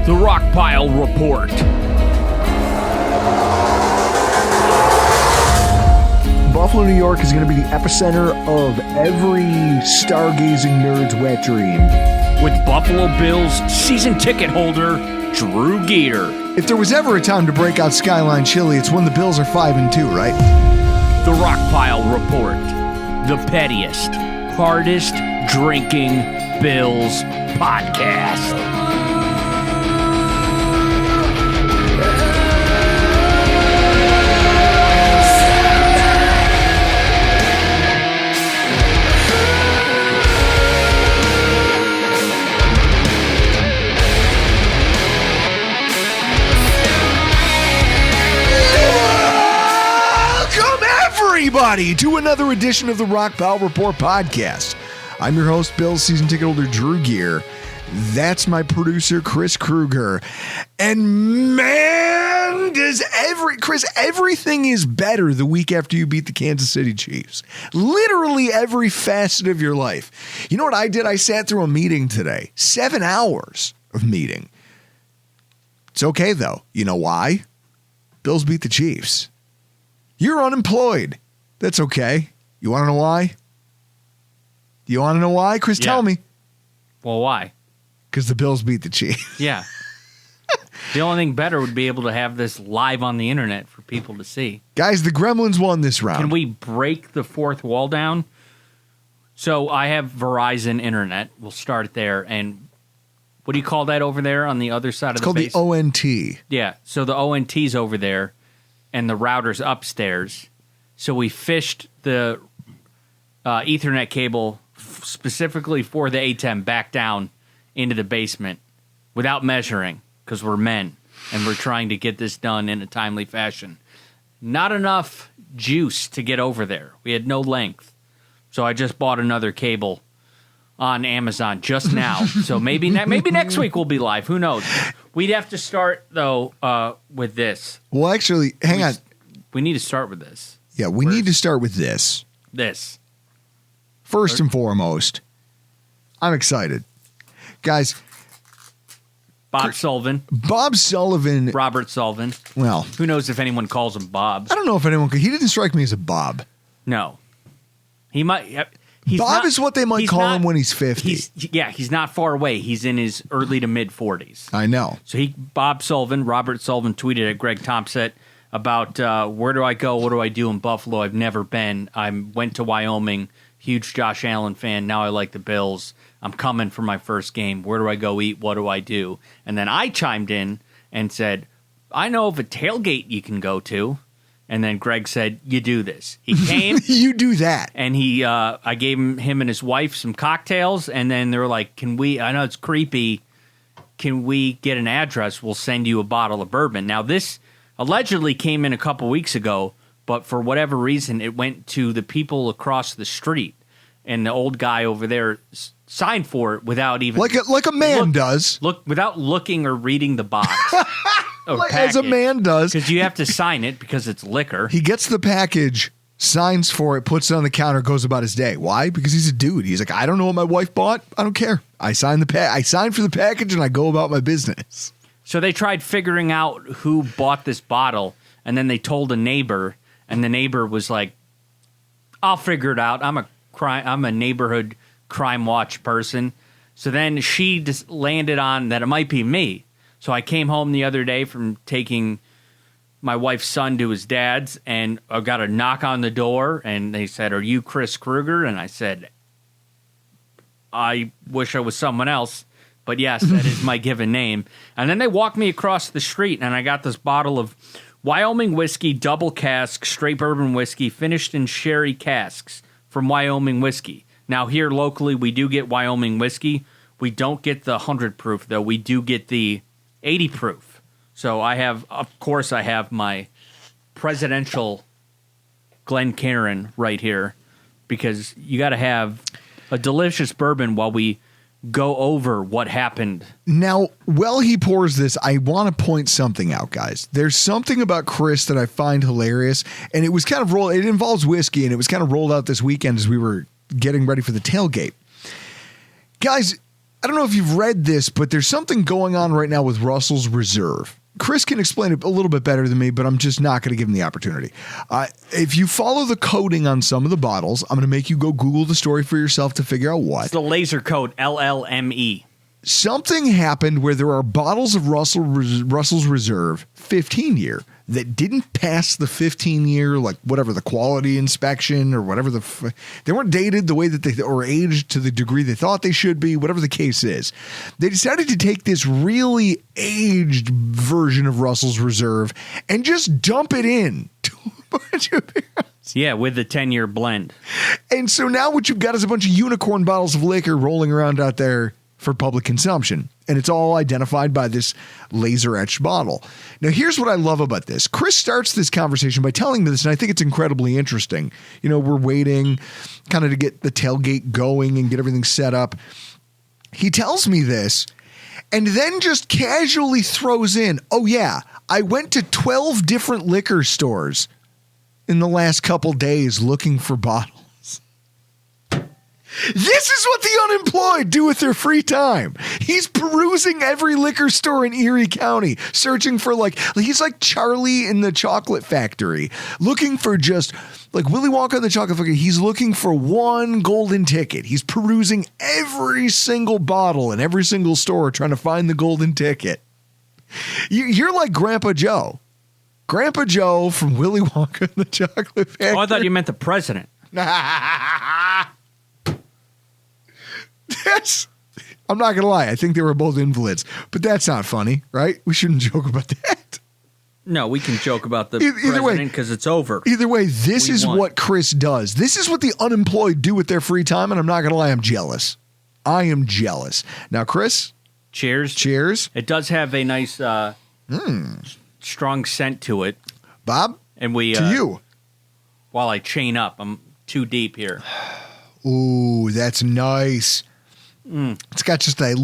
The Rockpile Report. Buffalo, New York is going to be the epicenter of every stargazing nerd's wet dream. With Buffalo Bills season ticket holder, Drew Geter. If there was ever a time to break out Skyline Chili, it's when the Bills are 5-2, right? The Rockpile Report. The pettiest, hardest drinking Bills podcast. Everybody to another edition of the Rockpile Report podcast. I'm your host, Bill's season ticket holder, Drew Geer. That's my producer, Chris Kruger. And man, everything is better the week after you beat the Kansas City Chiefs. Literally every facet of your life. You know what I did? I sat through a meeting today. 7 hours of meeting. It's okay, though. You know why? Bills beat the Chiefs. You're unemployed. That's okay. You want to know why? You want to know why? Chris, tell me. Well, why? Because the Bills beat the Chiefs. Yeah. The only thing better would be able to have this live on the internet for people to see. Guys, the Gremlins won this round. Can we break the fourth wall down? So I have Verizon Internet. We'll start there. And what do you call that over there on the other side of the base? It's called the ONT. Yeah. So the ONT's over there and the router's upstairs. So we fished the Ethernet cable specifically for the ATEM back down into the basement without measuring because we're men and we're trying to get this done in a timely fashion. Not enough juice to get over there. We had no length. So I just bought another cable on Amazon just now. So maybe next week we'll be live. Who knows? We'd have to start, though, with this. Well, actually, hang on. We need to start with this. Yeah, we need to start with this. First and foremost, I'm excited. Guys. Bob Sullivan. Robert Sullivan. Well. Who knows if anyone calls him Bob. I don't know if anyone could. He didn't strike me as a Bob. No. He might. Bob is what they might call him when he's 50. He's not far away. He's in his early to mid 40s. I know. So Robert Sullivan tweeted at Greg Thompson about where do I go, what do I do in Buffalo? I've never been. I went to Wyoming, huge Josh Allen fan. Now I like the Bills. I'm coming for my first game. Where do I go eat? What do I do? And then I chimed in and said, I know of a tailgate you can go to. And then Greg said, you do this. He came. You do that. And I gave him and his wife some cocktails. And then they were like, I know it's creepy. Can we get an address? We'll send you a bottle of bourbon. Now, this allegedly came in a couple weeks ago, but for whatever reason, it went to the people across the street. And the old guy over there signed for it without even... Like a man does. Without looking or reading the box. As a man does. Because you have to sign it because it's liquor. He gets the package, signs for it, puts it on the counter, goes about his day. Why? Because he's a dude. He's like, I don't know what my wife bought. I don't care. I signed for the package and I go about my business. So they tried figuring out who bought this bottle, and then they told a neighbor, and the neighbor was like, I'll figure it out. I'm a neighborhood crime watch person. So then she just landed on that it might be me. So I came home the other day from taking my wife's son to his dad's, and I got a knock on the door, and they said, are you Chris Kruger? And I said, I wish I was someone else. But yes, that is my given name. And then they walked me across the street, and I got this bottle of Wyoming whiskey, double cask, straight bourbon whiskey, finished in sherry casks from Wyoming whiskey. Now, here locally, we do get Wyoming whiskey. We don't get the 100 proof, though. We do get the 80 proof. So I have my presidential Glencairn right here, because you got to have a delicious bourbon while we go over what happened. Now, while he pours this, I want to point something out, guys. There's something about Chris that I find hilarious, and it was kind of it involves whiskey, and it was kind of rolled out this weekend as we were getting ready for the tailgate. Guys, I don't know if you've read this, but there's something going on right now with Russell's Reserve. Chris can explain it a little bit better than me, but I'm just not going to give him the opportunity. If you follow the coding on some of the bottles, I'm going to make you go Google the story for yourself to figure out what. It's the laser code LLME. Something happened where there are bottles of Russell's Reserve 15-year that didn't pass the 15-year, like whatever the quality inspection or whatever they weren't dated the way that they or aged to the degree they thought they should be, whatever the case is. They decided to take this really aged version of Russell's Reserve and just dump it in to a bunch of beers. Yeah, with the 10-year blend. And so now what you've got is a bunch of unicorn bottles of liquor rolling around out there for public consumption. And it's all identified by this laser etched bottle. Now, here's what I love about this. Chris starts this conversation by telling me this, and I think it's incredibly interesting. You know, we're waiting kind of to get the tailgate going and get everything set up. He tells me this and then just casually throws in, oh yeah, I went to 12 different liquor stores in the last couple days looking for bottles. This is what the unemployed do with their free time. He's perusing every liquor store in Erie County, searching for he's like Charlie in the Chocolate Factory, looking for just like Willy Wonka in the Chocolate Factory. He's looking for one golden ticket. He's perusing every single bottle in every single store trying to find the golden ticket. You're like Grandpa Joe. Grandpa Joe from Willy Wonka in the Chocolate Factory. Oh, I thought you meant the president. I'm not going to lie. I think they were both invalids, but that's not funny, right? We shouldn't joke about that. No, we can joke about the president because it's over. Either way, this is what Chris does. This is what the unemployed do with their free time, and I'm not going to lie. I'm jealous. I am jealous. Now, Chris. Cheers. Cheers. It does have a nice strong scent to it. Bob, and to you. While I chain up, I'm too deep here. Ooh, that's nice. It's got just a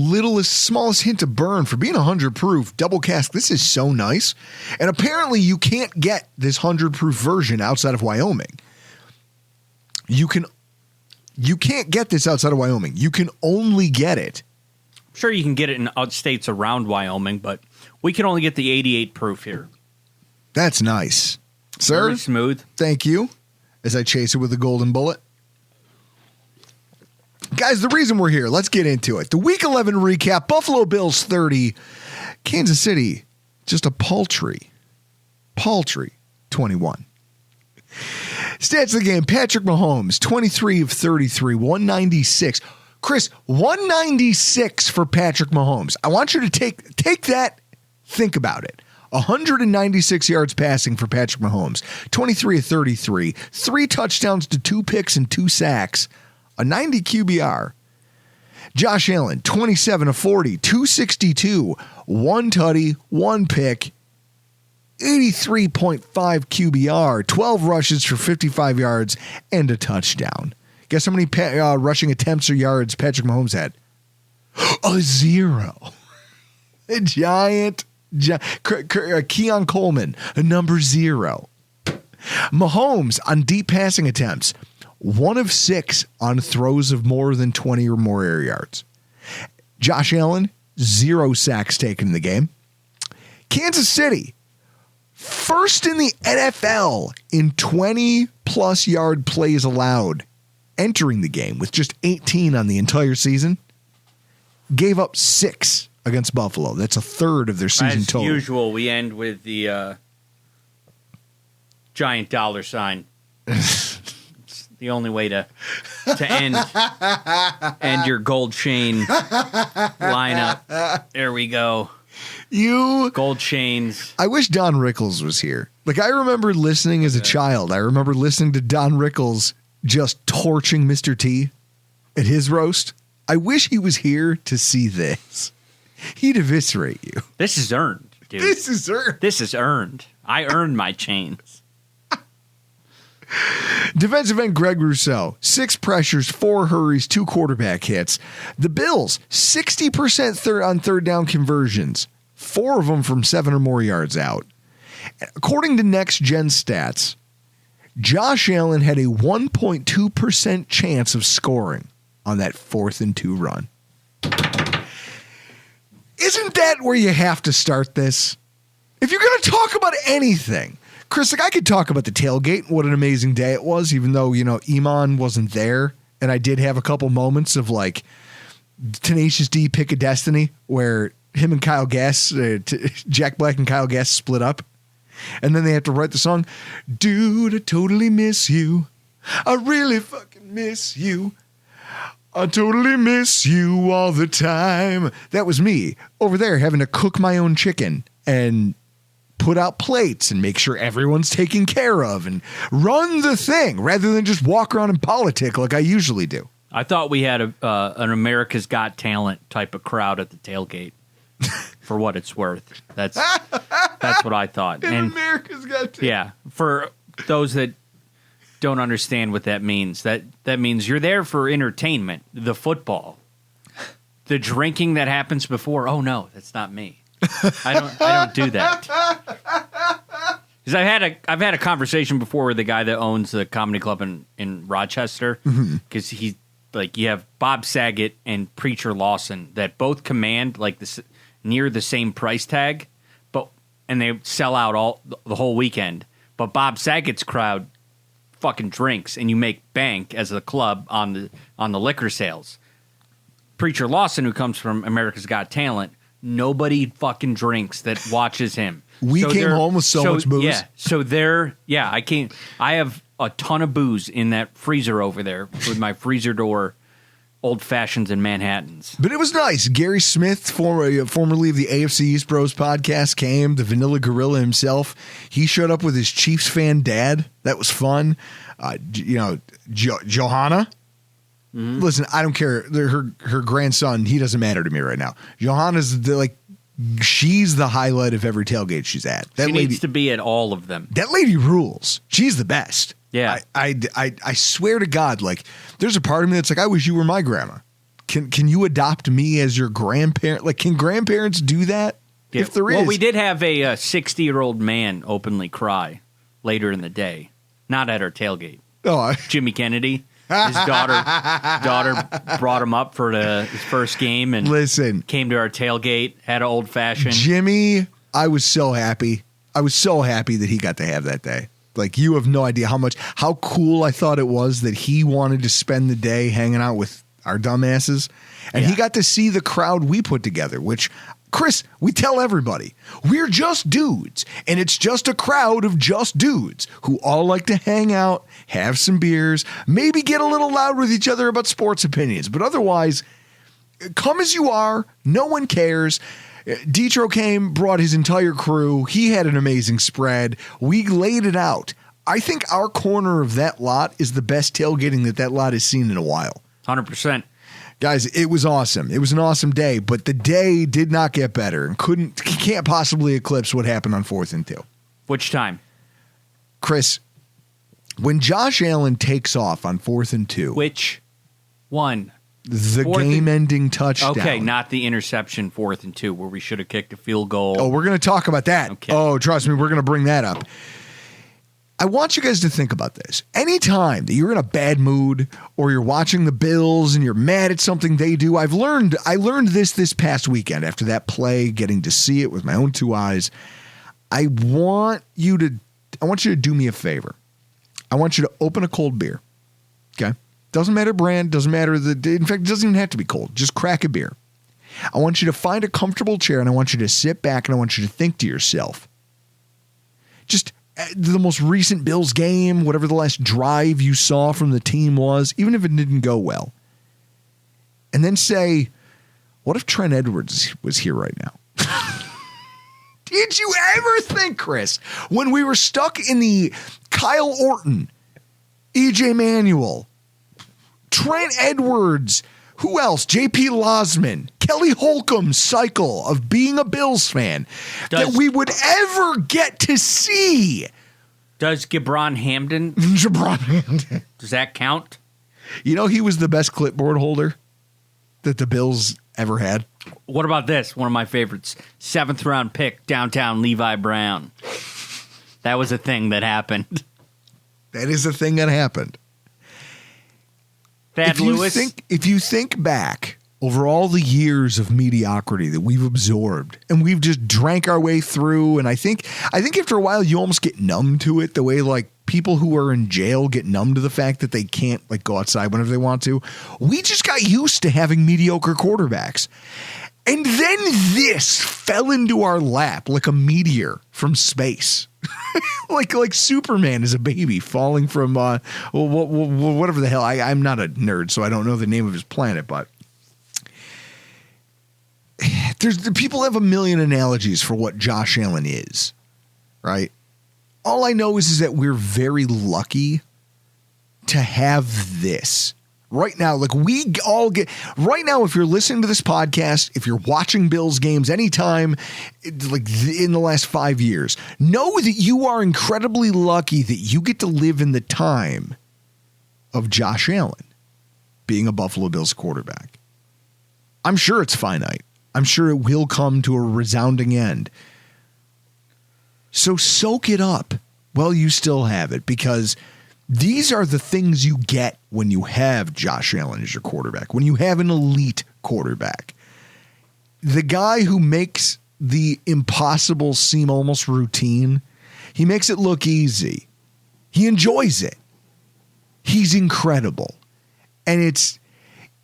smallest hint of burn for being 100 proof double cask. This is so nice. And apparently you can't get this 100 proof version outside of Wyoming. You can't get this outside of Wyoming. You can only get it. I'm sure you can get it in states around Wyoming, but we can only get the 88 proof here. That's nice. Sir, very smooth. Thank you. As I chase it with a golden bullet. Guys, the reason we're here, let's get into it. The Week 11 recap, Buffalo Bills 30, Kansas City, just a paltry 21. Stats of the game, Patrick Mahomes, 23 of 33, 196. Chris, 196 for Patrick Mahomes. I want you to take that, think about it. 196 yards passing for Patrick Mahomes, 23 of 33, 3 touchdowns to 2 picks and 2 sacks. A 90 QBR. Josh Allen, 27 of 40, 262, 1 tutty, 1 pick, 83.5 QBR, 12 rushes for 55 yards, and a touchdown. Guess how many rushing attempts or yards Patrick Mahomes had? A 0. A giant Keon Coleman, a number 0. Mahomes on deep passing attempts. 1 of 6 on throws of more than 20 or more air yards. Josh Allen, 0 sacks taken in the game. Kansas City, first in the NFL in 20-plus yard plays allowed entering the game with just 18 on the entire season. Gave up 6 against Buffalo. That's a third of their season total. As usual, we end with the giant dollar sign. The only way to end your gold chain lineup. There we go. Gold chains. I wish Don Rickles was here. Like, I remember listening as a child. I remember listening to Don Rickles just torching Mr. T at his roast. I wish he was here to see this. He'd eviscerate you. This is earned, dude. This is earned. This is earned. I earned my chains. Defensive end Greg Rousseau, 6 pressures, 4 hurries, 2 quarterback hits. The Bills, 60% on third down conversions, 4 of them from 7 or more yards out. According to Next Gen Stats, Josh Allen had a 1.2% chance of scoring on that 4th and 2 run. Isn't that where you have to start this? If you're going to talk about anything, Chris, like I could talk about the tailgate and what an amazing day it was, even though, Iman wasn't there. And I did have a couple moments of like Tenacious D Pick a Destiny where him and Kyle Gass, Jack Black and Kyle Gass split up. And then they have to write the song, Dude, I totally miss you. I really fucking miss you. I totally miss you all the time. That was me over there having to cook my own chicken and put out plates and make sure everyone's taken care of and run the thing rather than just walk around and politic like I usually do. I thought we had an America's Got Talent type of crowd at the tailgate. For what it's worth, that's what I thought. And America's Got Talent. Yeah, for those that don't understand what that means, that means you're there for entertainment, the football, the drinking that happens before. Oh no, that's not me. I don't do that. Because I've had a conversation before with the guy that owns the comedy club in Rochester. Because he you have Bob Saget and Preacher Lawson that both command like this near the same price tag, and they sell out the whole weekend. But Bob Saget's crowd fucking drinks, and you make bank as a club on the liquor sales. Preacher Lawson, who comes from America's Got Talent, nobody fucking drinks that watches him. We came home with so much booze. Yeah, so I have a ton of booze in that freezer over there with my freezer door. Old Fashions and Manhattans. But it was nice. Gary Smith, formerly of the AFC East Bros podcast, came. The Vanilla Gorilla himself. He showed up with his Chiefs fan dad. That was fun. Johanna. Mm-hmm. Listen, I don't care. Her grandson, he doesn't matter to me right now. Johanna's she's the highlight of every tailgate she's at. She needs to be at all of them. That lady rules. She's the best. Yeah. I swear to God, like, there's a part of me that's like, I wish you were my grandma. Can you adopt me as your grandparent? Like, can grandparents do that? Yeah. If there is. Well, we did have a 60-year-old man openly cry later in the day. Not at our tailgate. Oh, Jimmy Kennedy. His daughter brought him up for his first game and came to our tailgate, had an old fashioned. Jimmy, I was so happy. I was so happy that he got to have that day. Like, you have no idea how cool I thought it was that he wanted to spend the day hanging out with our dumbasses. And he got to see the crowd we put together, which, Chris, we tell everybody, we're just dudes. And it's just a crowd of just dudes who all like to hang out, have some beers, maybe get a little loud with each other about sports opinions. But otherwise, come as you are. No one cares. Detro came, brought his entire crew. He had an amazing spread. We laid it out. I think our corner of that lot is the best tailgating that lot has seen in a while. 100%. Guys, it was awesome. It was an awesome day, but the day did not get better and can't possibly eclipse what happened on 4th and 2. Which time? Chris, when Josh Allen takes off on 4th and 2. Which one? The game-ending touchdown. Okay, not the interception 4th and 2 where we should have kicked a field goal. Oh, we're going to talk about that. Okay. Oh, trust me, we're going to bring that up. I want you guys to think about this. Anytime that you're in a bad mood or you're watching the Bills and you're mad at something they do, I learned this past weekend after that play, getting to see it with my own 2 eyes. I want you to do me a favor. I want you to open a cold beer. Okay? Doesn't matter brand, doesn't matter in fact, it doesn't even have to be cold. Just crack a beer. I want you to find a comfortable chair and I want you to sit back and I want you to think to yourself, just the most recent Bills game, whatever the last drive you saw from the team was, even if it didn't go well. And then say, what if Trent Edwards was here right now? Did you ever think, Chris, when we were stuck in the Kyle Orton, EJ Manuel, Trent Edwards, who else? JP Losman, Kelly Holcomb cycle of being a Bills fan that we would ever get to see? Does Gibran Hamden? Does that count? You know, he was the best clipboard holder that the Bills ever had. What about this? One of my favorites. 7th round pick, downtown Levi Brown. That was a thing that happened. That is a thing that happened. Thad Lewis. If you think back over all the years of mediocrity that we've absorbed, and we've just drank our way through. And I think after a while you almost get numb to it, the way like people who are in jail get numb to the fact that they can't like go outside whenever they want to. We just got used to having mediocre quarterbacks. And then this fell into our lap like a meteor from space. like Superman is a baby falling from whatever the hell. I'm not a nerd, so I don't know the name of his planet, but people have a million analogies for what Josh Allen is, right? All I know is that we're very lucky to have this. Right now, like we all get right now, if you're listening to this podcast, if you're watching Bills games anytime, like in the last 5 years, know that you are incredibly lucky that you get to live in the time of Josh Allen being a Buffalo Bills quarterback. I'm sure it's finite. I'm sure it will come to a resounding end. So soak it up while you still have it, because these are the things you get when you have Josh Allen as your quarterback, when you have an elite quarterback. The guy who makes the impossible seem almost routine, he makes it look easy. He enjoys it. He's incredible. And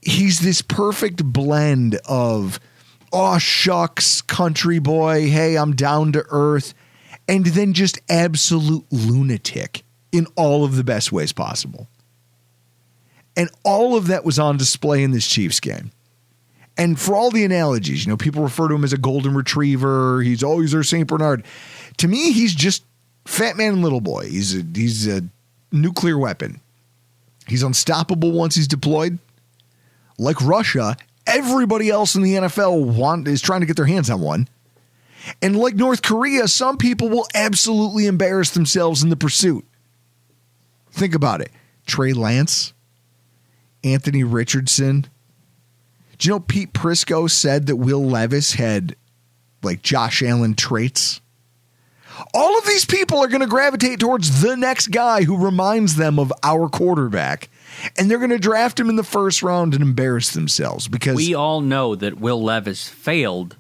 he's this perfect blend of, oh, shucks, country boy, hey, I'm down to earth, and then just absolute lunatic in all of the best ways possible. And all of that was on display in this Chiefs game. And for all the analogies, you know, people refer to him as a golden retriever. He's always our St. Bernard. To me, he's just fat man and little boy. He's a nuclear weapon. He's unstoppable once he's deployed. Like Russia, everybody else in the NFL is trying to get their hands on one. And like North Korea, some people will absolutely embarrass themselves in the pursuit. Think about it. Trey Lance, Anthony Richardson. Do you know Pete Prisco said that Will Levis had like Josh Allen traits? All of these people are going to gravitate towards the next guy who reminds them of our quarterback, and they're going to draft him in the first round and embarrass themselves because we all know that Will Levis failed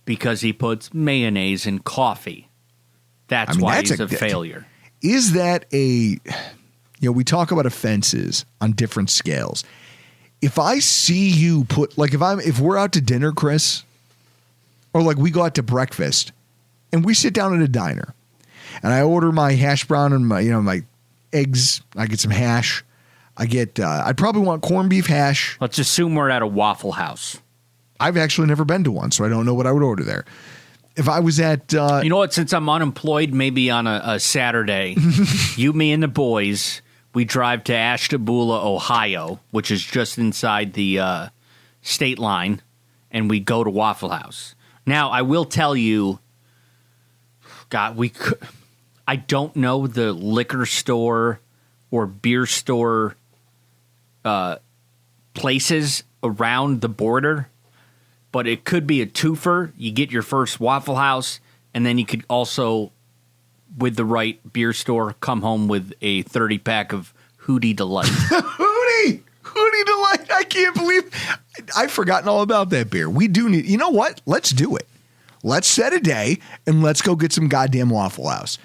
because he puts mayonnaise in coffee. That's why he's a failure. Is that we talk about offenses on different scales. If I see you put, like if we're out to dinner, Chris, or like we go out to breakfast and we sit down at a diner and I order my hash brown and my eggs, I get some hash. I'd probably want corned beef hash. Let's assume we're at a Waffle House. I've actually never been to one, so I don't know what I would order there. If I was at... you know what? Since I'm unemployed, maybe on a Saturday, you, me, and the boys, we drive to Ashtabula, Ohio, which is just inside the state line, and we go to Waffle House. Now, I will tell you, God, I don't know the liquor store or beer store places around the border, but it could be a twofer. You get your first Waffle House, and then you could also, with the right beer store, come home with a 30-pack of Hootie Delight. Hootie Delight. I can't believe I've forgotten all about that beer. We do need, you know what? Let's do it. Let's set a day, and let's go get some goddamn Waffle House.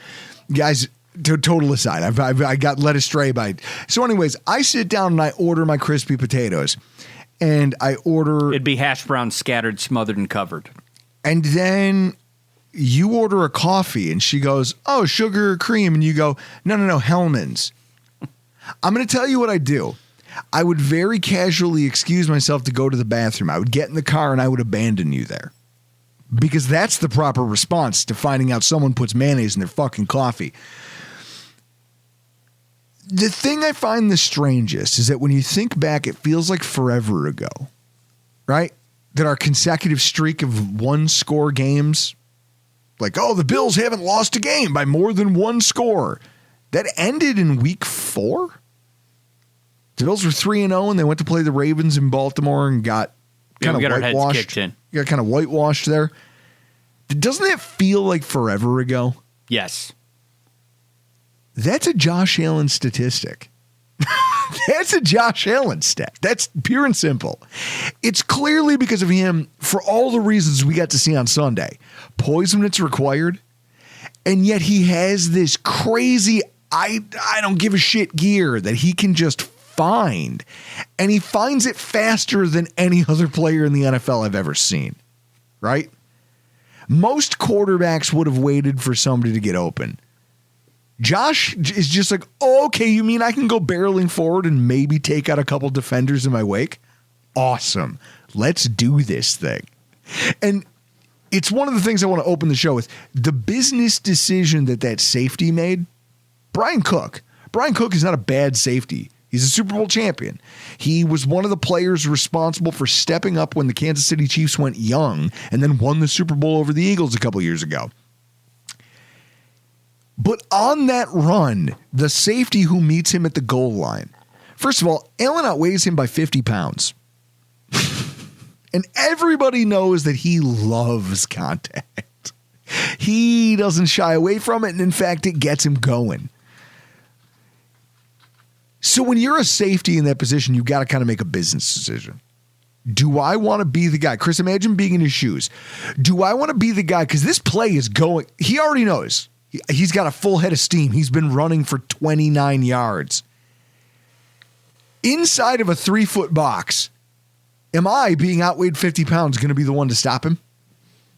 Guys, total aside, I got led astray by it. So anyways, I sit down and I order my crispy potatoes. And I order... It'd be hash browns scattered, smothered, and covered. And then you order a coffee, and she goes, oh, sugar or cream? And you go, no, Hellman's. I'm going to tell you what I do. I would very casually excuse myself to go to the bathroom. I would get in the car, and I would abandon you there. Because that's the proper response to finding out someone puts mayonnaise in their fucking coffee. The thing I find the strangest is that when you think back, it feels like forever ago, right? That our consecutive streak of 1-score games, like, oh, the Bills haven't lost a game by more than 1 score. That ended in week 4. The Bills were 3-0, and they went to play the Ravens in Baltimore and got kind of whitewashed. Got kind of whitewashed there. Doesn't that feel like forever ago? Yes. That's a Josh Allen statistic. That's a Josh Allen stat. That's pure and simple. It's clearly because of him for all the reasons we got to see on Sunday. Poise when it's required, and yet he has this crazy I don't give a shit gear that he can just find, and he finds it faster than any other player in the NFL I've ever seen, right? Most quarterbacks would have waited for somebody to get open. Josh is just like, oh, okay, you mean I can go barreling forward and maybe take out a couple defenders in my wake? Awesome. Let's do this thing. And it's one of the things I want to open the show with. The business decision that safety made, Brian Cook. Brian Cook is not a bad safety. He's a Super Bowl champion. He was one of the players responsible for stepping up when the Kansas City Chiefs went young and then won the Super Bowl over the Eagles a couple years ago. But on that run, the safety who meets him at the goal line, first of all, Allen outweighs him by 50 pounds. And everybody knows that he loves contact. He doesn't shy away from it, and in fact, it gets him going. So when you're a safety in that position, you've got to kind of make a business decision. Do I want to be the guy? Chris, imagine being in his shoes. Do I want to be the guy? Because this play is going. He already knows. He's got a full head of steam. He's been running for 29 yards. Inside of a 3-foot box, am I, being outweighed 50 pounds, going to be the one to stop him?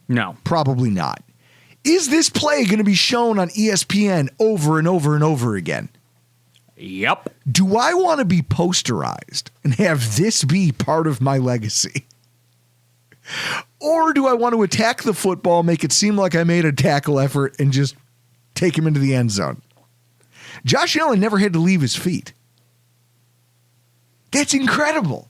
No. Probably not. Is this play going to be shown on ESPN over and over and over again? Yep. Do I want to be posterized and have this be part of my legacy? Or do I want to attack the football, make it seem like I made a tackle effort, and just take him into the end zone? Josh Allen never had to leave his feet. That's incredible.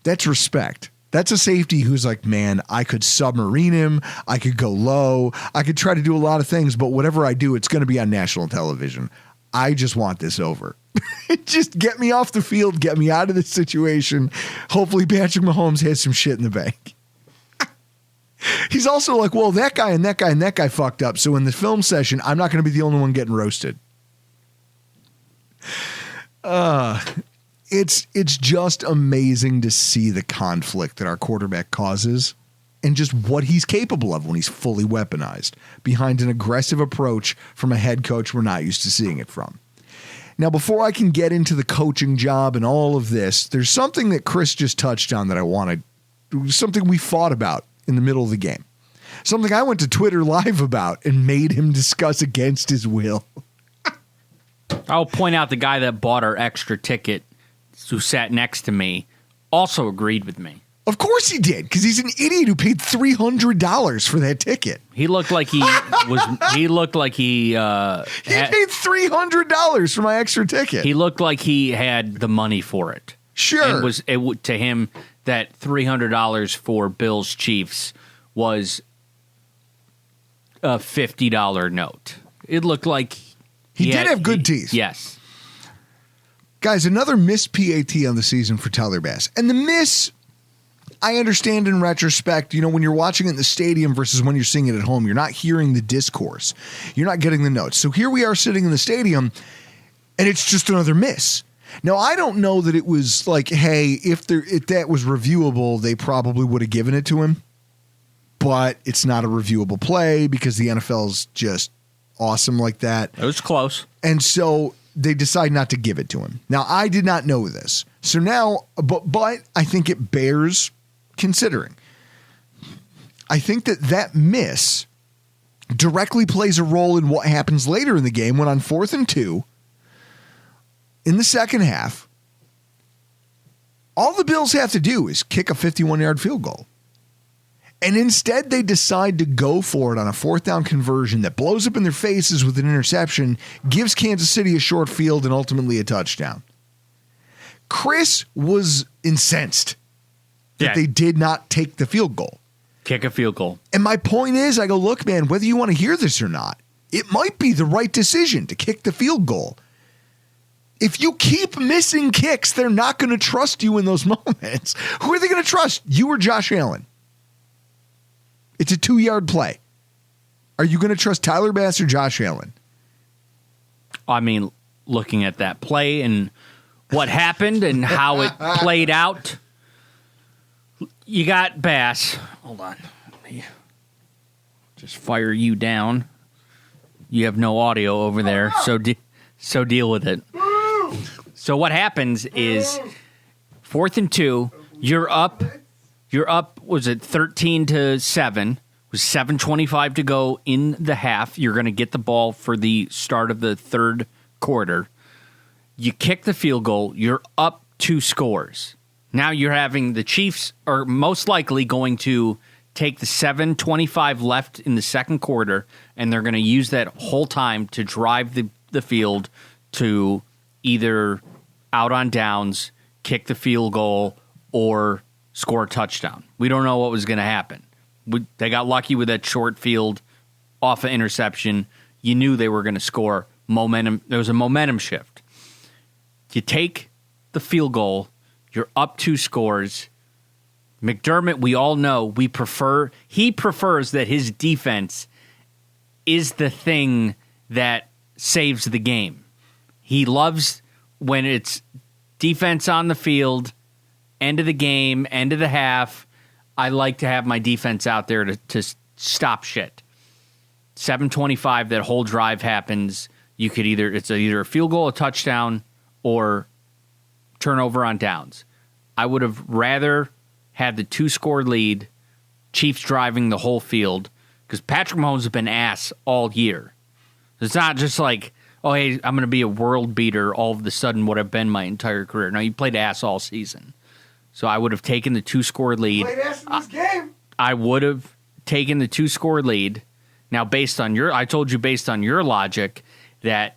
That's respect. That's a safety who's like, man, I could submarine him. I could go low. I could try to do a lot of things, but whatever I do, it's going to be on national television. I just want this over. Just get me off the field. Get me out of this situation. Hopefully Patrick Mahomes has some shit in the bank. He's also like, well, that guy and that guy and that guy fucked up. So in the film session, I'm not going to be the only one getting roasted. It's just amazing to see the conflict that our quarterback causes and just what he's capable of when he's fully weaponized behind an aggressive approach from a head coach we're not used to seeing it from. Now, before I can get into the coaching job and all of this, there's something that Chris just touched on that I wanted, something we fought about in the middle of the game, something I went to Twitter Live about and made him discuss against his will. I'll point out the guy that bought our extra ticket, who sat next to me, also agreed with me. Of course he did, because he's an idiot who paid $300 for that ticket. He looked like he was. He looked like he. He paid $300 for my extra ticket. He looked like he had the money for it. Sure. And to him that $300 for Bills Chiefs was a $50 note. It looked like he did have good teeth. Yes. Guys, another missed PAT on the season for Tyler Bass. And the miss, I understand in retrospect, when you're watching it in the stadium versus when you're seeing it at home, you're not hearing the discourse. You're not getting the notes. So here we are sitting in the stadium, and it's just another miss. Now, I don't know that it was like, hey, if that was reviewable, they probably would have given it to him. But it's not a reviewable play because the NFL's just awesome like that. It was close. And so they decide not to give it to him. Now, I did not know this. So now, but I think it bears considering. I think that miss directly plays a role in what happens later in the game when on 4th and 2, in the second half, all the Bills have to do is kick a 51-yard field goal. And instead, they decide to go for it on a 4th down conversion that blows up in their faces with an interception, gives Kansas City a short field, and ultimately a touchdown. Chris was incensed that they did not take the field goal. Kick a field goal. And my point is, I go, look, man, whether you want to hear this or not, it might be the right decision to kick the field goal. If you keep missing kicks, they're not going to trust you in those moments. Who are they going to trust? You or Josh Allen? It's a 2-yard play. Are you going to trust Tyler Bass or Josh Allen? I mean, looking at that play and what happened and how it played out. You got Bass. Hold on. Let me just fire you down. You have no audio over there, so deal with it. So what happens is 4th and 2, you're up, was it 13-7? With 7:25 to go in the half. You're going to get the ball for the start of the third quarter. You kick the field goal. You're up 2 scores. Now you're having the Chiefs are most likely going to take the 7:25 left in the second quarter, and they're going to use that whole time to drive the field to either out on downs, kick the field goal, or score a touchdown. We don't know what was going to happen. They got lucky with that short field off an interception. You knew they were going to score. Momentum. There was a momentum shift. You take the field goal. You're up 2 scores. McDermott, we all know, he prefers that his defense is the thing that saves the game. He loves when it's defense on the field, end of the game, end of the half. I like to have my defense out there to stop shit. 7:25, that whole drive happens. It's either a field goal, a touchdown, or turnover on downs. I would have rather had the 2-score lead, Chiefs driving the whole field, because Patrick Mahomes has been ass all year. It's not just like, oh, hey, I'm going to be a world beater all of a sudden what I've been my entire career. No, he played ass all season. So I would have taken the 2-score lead. Played ass in this game. I would have taken the 2-score lead. Now, I told you based on your logic that,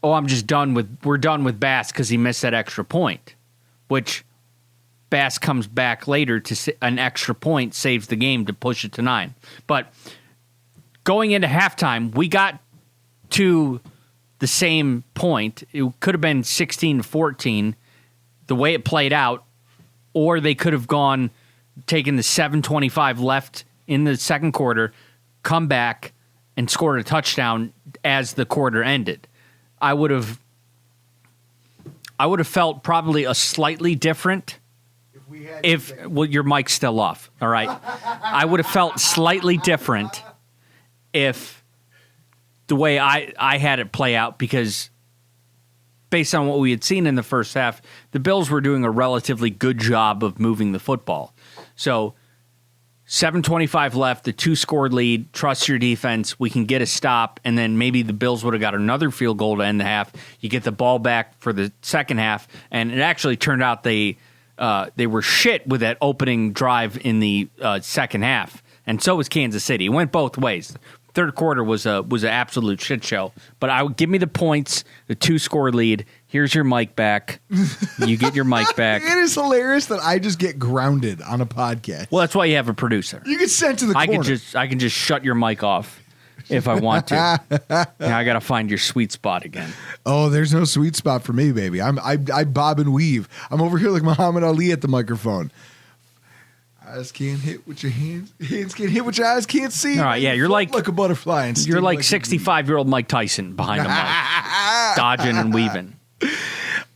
we're done with Bass because he missed that extra point, which Bass comes back later to an extra point, saves the game to push it to 9. But going into halftime, we got to the same point. It could have been 16-14, the way it played out, or they could have taken the 7:25 left in the second quarter, come back and scored a touchdown as the quarter ended. I would have felt probably a slightly different your mic's still off, all right? I would have felt slightly different if the way I had it play out, because based on what we had seen in the first half, the Bills were doing a relatively good job of moving the football. So 7:25 left, the 2-score lead, trust your defense, we can get a stop, and then maybe the Bills would have got another field goal to end the half. You get the ball back for the second half, and it actually turned out they were shit with that opening drive in the second half, and so was Kansas City. It went both ways. Third quarter was an absolute shit show. But I would give me the points, the 2-score lead. Here's your mic back. You get your mic back. It is hilarious that I just get grounded on a podcast. Well, that's why you have a producer. You get sent to the corner. I can just shut your mic off if I want to. Now I got to find your sweet spot again. Oh, there's no sweet spot for me, baby. I bob and weave. I'm over here like Muhammad Ali at the microphone. Eyes can't hit with your hands. Hands can't hit what your eyes can't see. All right, yeah, you're like a butterfly. And you're like 65-year-old Mike Tyson behind the mic, dodging and weaving.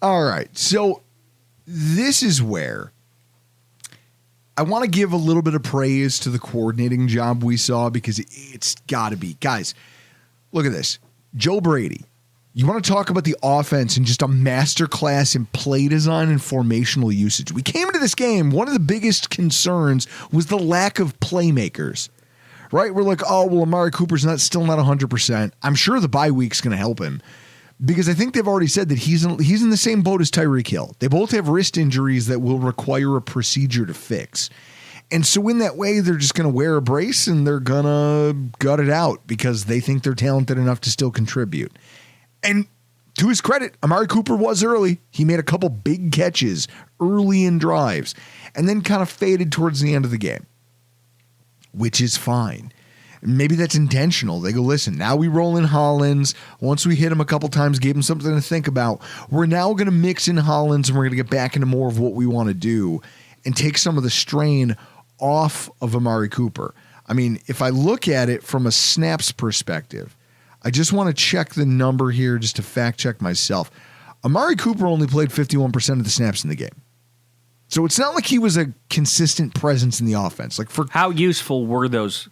All right, so this is where I want to give a little bit of praise to the coordinating job we saw, because it's got to be. Guys, look at this. Joe Brady. You want to talk about the offense and just a masterclass in play design and formational usage. We came into this game, one of the biggest concerns was the lack of playmakers, right? We're like, oh, well, Amari Cooper's still not 100%. I'm sure the bye week's going to help him, because I think they've already said that he's in the same boat as Tyreek Hill. They both have wrist injuries that will require a procedure to fix. And so in that way, they're just going to wear a brace and they're going to gut it out because they think they're talented enough to still contribute. And to his credit, Amari Cooper was early. He made a couple big catches early in drives and then kind of faded towards the end of the game, which is fine. Maybe that's intentional. They go, listen, now we roll in Hollins. Once we hit him a couple times, gave him something to think about, we're now going to mix in Hollins and we're going to get back into more of what we want to do and take some of the strain off of Amari Cooper. I mean, if I look at it from a snaps perspective, I just want to check the number here just to fact check myself. Amari Cooper only played 51% of the snaps in the game. So it's not like he was a consistent presence in the offense. Like for how useful were those?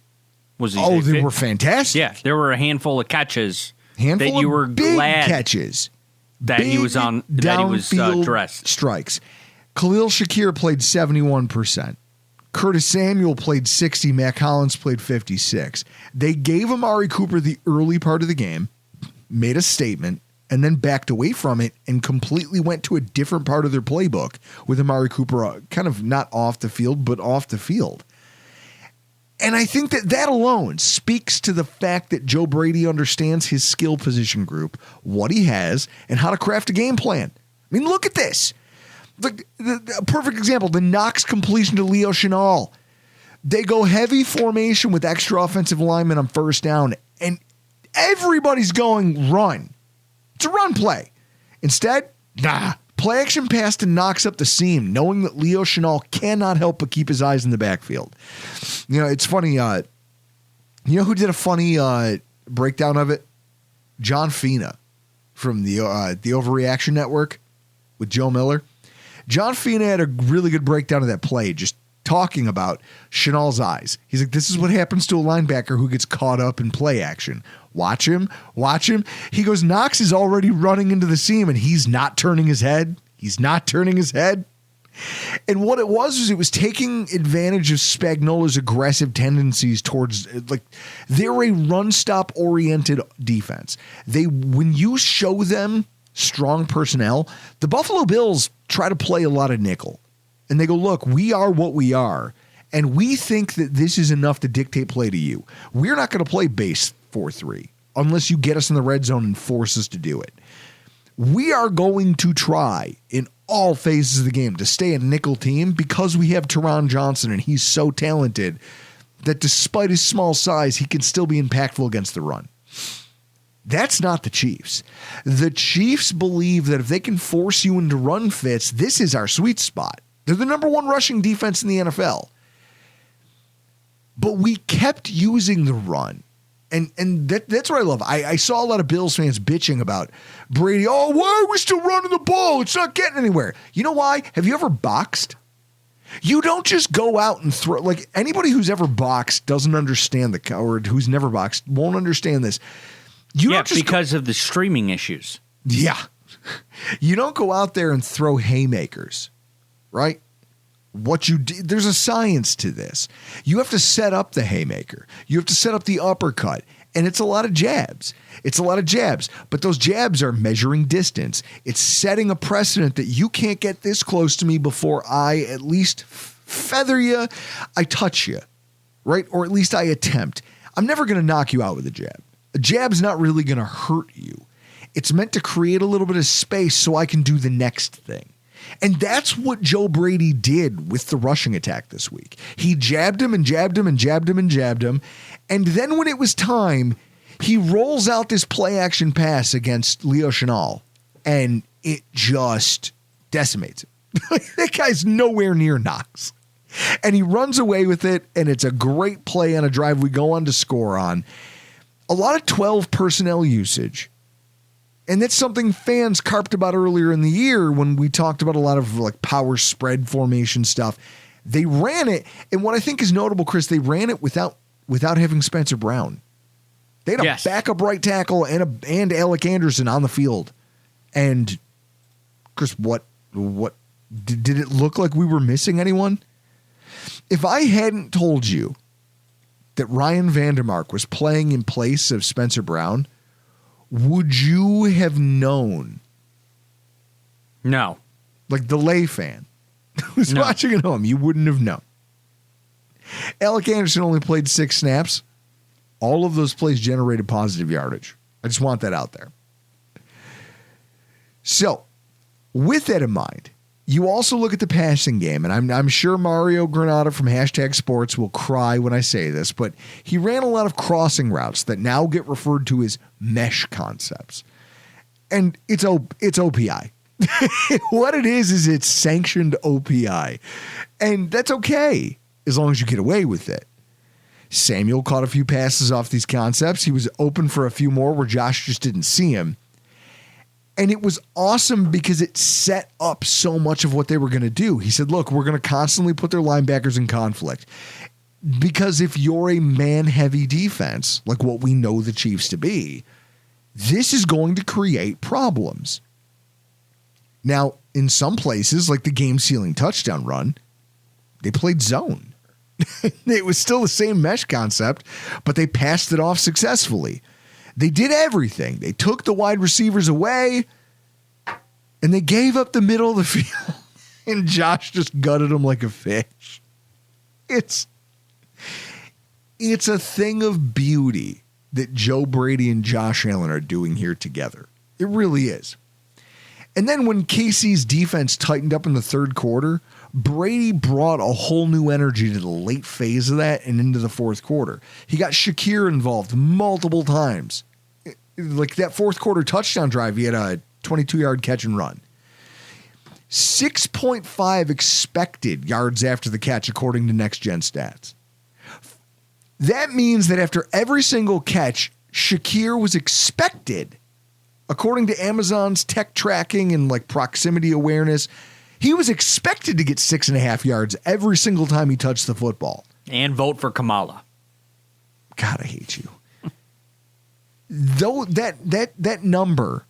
They were fantastic. Yeah, there were a handful of catches that you were big glad catches that he was on. That he was dressed. Strikes. Khalil Shakir played 71%. Curtis Samuel played 60. Mac Hollins played 56. They gave Amari Cooper the early part of the game, made a statement, and then backed away from it and completely went to a different part of their playbook with Amari Cooper kind of not off the field, but off the field. And I think that alone speaks to the fact that Joe Brady understands his skill position group, what he has, and how to craft a game plan. I mean, look at this. The perfect example, the Knox completion to Leo Chenal. They go heavy formation with extra offensive linemen on first down, and everybody's going run. It's a run play. Instead, play action pass to Knox up the seam, knowing that Leo Chenal cannot help but keep his eyes in the backfield. You know, it's funny. You know who did a funny breakdown of it? John Fina from the Overreaction Network with Joe Miller. John Fina had a really good breakdown of that play, just talking about Chenal's eyes. He's like, this is what happens to a linebacker who gets caught up in play action. Watch him. He goes, Knox is already running into the seam and he's not turning his head. And what it was taking advantage of Spagnuolo's aggressive tendencies towards, like, they're a run-stop oriented defense. When you show them strong personnel, the Buffalo Bills try to play a lot of nickel. And they go, look, we are what we are, and we think that this is enough to dictate play to you. We're not going to play base 4-3 unless you get us in the red zone and force us to do it. We are going to try in all phases of the game to stay a nickel team because we have Teron Johnson, and he's so talented that despite his small size, he can still be impactful against the run. That's not the Chiefs. The Chiefs believe that if they can force you into run fits, this is our sweet spot. They're the number one rushing defense in the NFL. But we kept using the run. And that's what I love. I saw a lot of Bills fans bitching about Brady. Oh, why are we still running the ball? It's not getting anywhere. You know why? Have you ever boxed? You don't just go out and throw. Like, anybody who's ever boxed doesn't understand or who's never boxed won't understand this. Because of the streaming issues. Yeah. You don't go out there and throw haymakers, right? What you do, there's a science to this. You have to set up the haymaker. You have to set up the uppercut. And it's a lot of jabs. But those jabs are measuring distance. It's setting a precedent that you can't get this close to me before I at least feather you, I touch you, right? Or at least I attempt. I'm never going to knock you out with a jab. A jab's not really going to hurt you. It's meant to create a little bit of space so I can do the next thing. And that's what Joe Brady did with the rushing attack this week. He jabbed him and jabbed him and jabbed him and jabbed him. And then when it was time, he rolls out this play action pass against Leo Chenal, and it just decimates him. That guy's nowhere near Knox. And he runs away with it, and it's a great play on a drive we go on to score on. A lot of 12 personnel usage. And that's something fans carped about earlier in the year when we talked about a lot of like power spread formation stuff. They ran it, and what I think is notable, Chris, they ran it without having Spencer Brown. They had a backup right tackle and Alec Anderson on the field. And Chris, what did it look like we were missing anyone? If I hadn't told you that Ryan Vandermark was playing in place of Spencer Brown, would you have known? No. Like the lay fan who's watching at home, you wouldn't have known. Alec Anderson only played 6 snaps. All of those plays generated positive yardage. I just want that out there. So, with that in mind, you also look at the passing game, and I'm sure Mario Granada from #Sports will cry when I say this, but he ran a lot of crossing routes that now get referred to as mesh concepts. And it's OPI. What it is it's sanctioned OPI. And that's okay as long as you get away with it. Samuel caught a few passes off these concepts. He was open for a few more where Josh just didn't see him. And it was awesome because it set up so much of what they were going to do. He said, look, we're going to constantly put their linebackers in conflict. Because if you're a man-heavy defense, like what we know the Chiefs to be, this is going to create problems. Now, in some places, like the game-sealing touchdown run, they played zone. It was still the same mesh concept, but they passed it off successfully. They did everything. They took the wide receivers away, and they gave up the middle of the field, and Josh just gutted them like a fish. It's a thing of beauty that Joe Brady and Josh Allen are doing here together. It really is. And then when KC's defense tightened up in the third quarter, Brady brought a whole new energy to the late phase of that and into the fourth quarter. He got Shakir involved multiple times. Like that fourth quarter touchdown drive, he had a 22-yard catch and run. 6.5 expected yards after the catch, according to Next Gen Stats. That means that after every single catch, Shakir was expected, according to Amazon's tech tracking and like proximity awareness, he was expected to get 6.5 yards every single time he touched the football. And vote for Kamala. God, I hate you. Though that number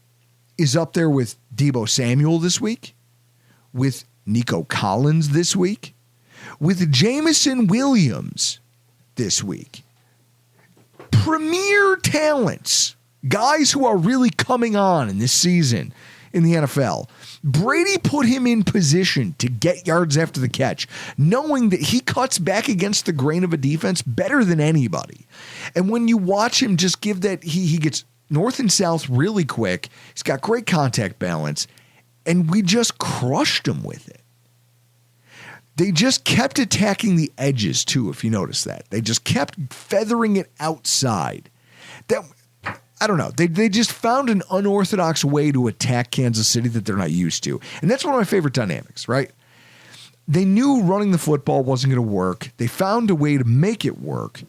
is up there with Deebo Samuel this week, with Nico Collins this week, with Jameson Williams this week. Premier talents, guys who are really coming on in this season in the NFL. Brady put him in position to get yards after the catch, knowing that he cuts back against the grain of a defense better than anybody. And when you watch him just give that, he gets north and south really quick. He's got great contact balance, and we just crushed him with it. They just kept attacking the edges, too, if you notice that. They just kept feathering it outside. That, I don't know. They just found an unorthodox way to attack Kansas City that they're not used to. And that's one of my favorite dynamics, right? They knew running the football wasn't going to work. They found a way to make it work.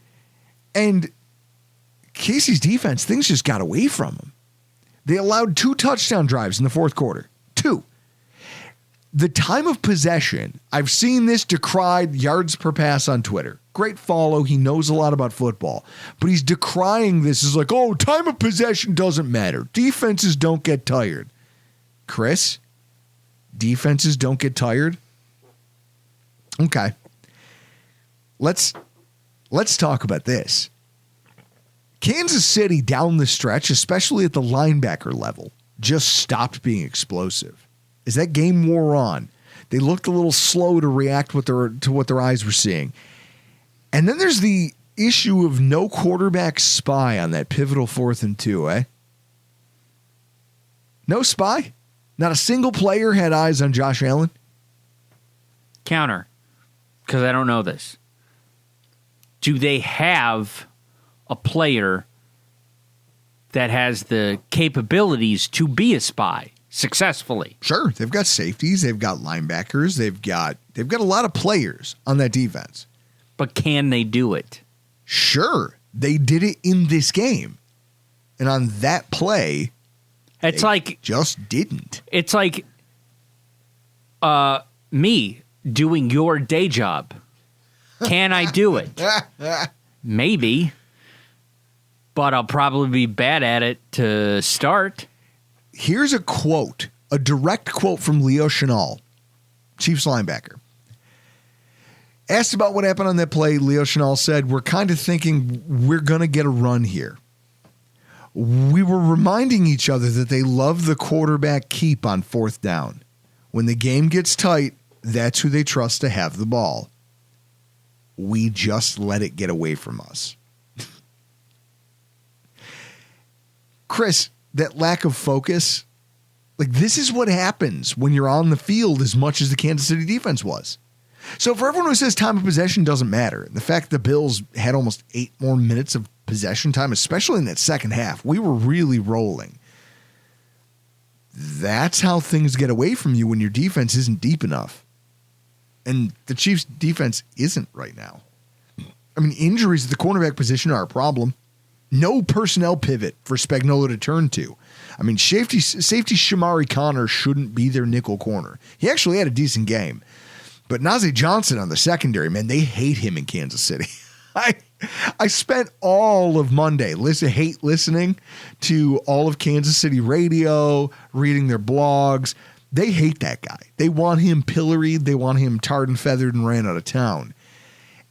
And Casey's defense, things just got away from them. They allowed 2 touchdown drives in the fourth quarter. 2. The time of possession, I've seen this decried yards per pass on Twitter. Great follow. He knows a lot about football. But he's decrying this as like, oh, time of possession doesn't matter. Defenses don't get tired. Chris, defenses don't get tired? Okay. Let's talk about this. Kansas City down the stretch, especially at the linebacker level, just stopped being explosive. As that game wore on, they looked a little slow to react to what their eyes were seeing. And then there's the issue of no quarterback spy on that pivotal 4th and 2, eh? No spy? Not a single player had eyes on Josh Allen? Counter, because I don't know this. Do they have a player that has the capabilities to be a spy successfully? Sure. They've got safeties. They've got linebackers. They've got a lot of players on that defense. But can they do it? Sure. They did it in this game. And on that play, it's like just didn't. It's like me doing your day job. Can I do it? Maybe. But I'll probably be bad at it to start. Here's a quote, a direct quote from Leo Chenal, Chiefs linebacker. Asked about what happened on that play, Leo Chenal said, we're kind of thinking we're going to get a run here. We were reminding each other that they love the quarterback keep on 4th down. When the game gets tight, that's who they trust to have the ball. We just let it get away from us. Chris, that lack of focus, like this is what happens when you're on the field as much as the Kansas City defense was. So for everyone who says time of possession doesn't matter, the fact the Bills had almost 8 more minutes of possession time, especially in that second half, we were really rolling. That's how things get away from you when your defense isn't deep enough. And the Chiefs' defense isn't right now. I mean, injuries at the cornerback position are a problem. No personnel pivot for Spagnuolo to turn to. I mean, safety Shamari Connor shouldn't be their nickel corner. He actually had a decent game. But Najee Johnson on the secondary, man, they hate him in Kansas City. I spent all of Monday listening to all of Kansas City radio, reading their blogs. They hate that guy. They want him pilloried. They want him tarred and feathered and ran out of town.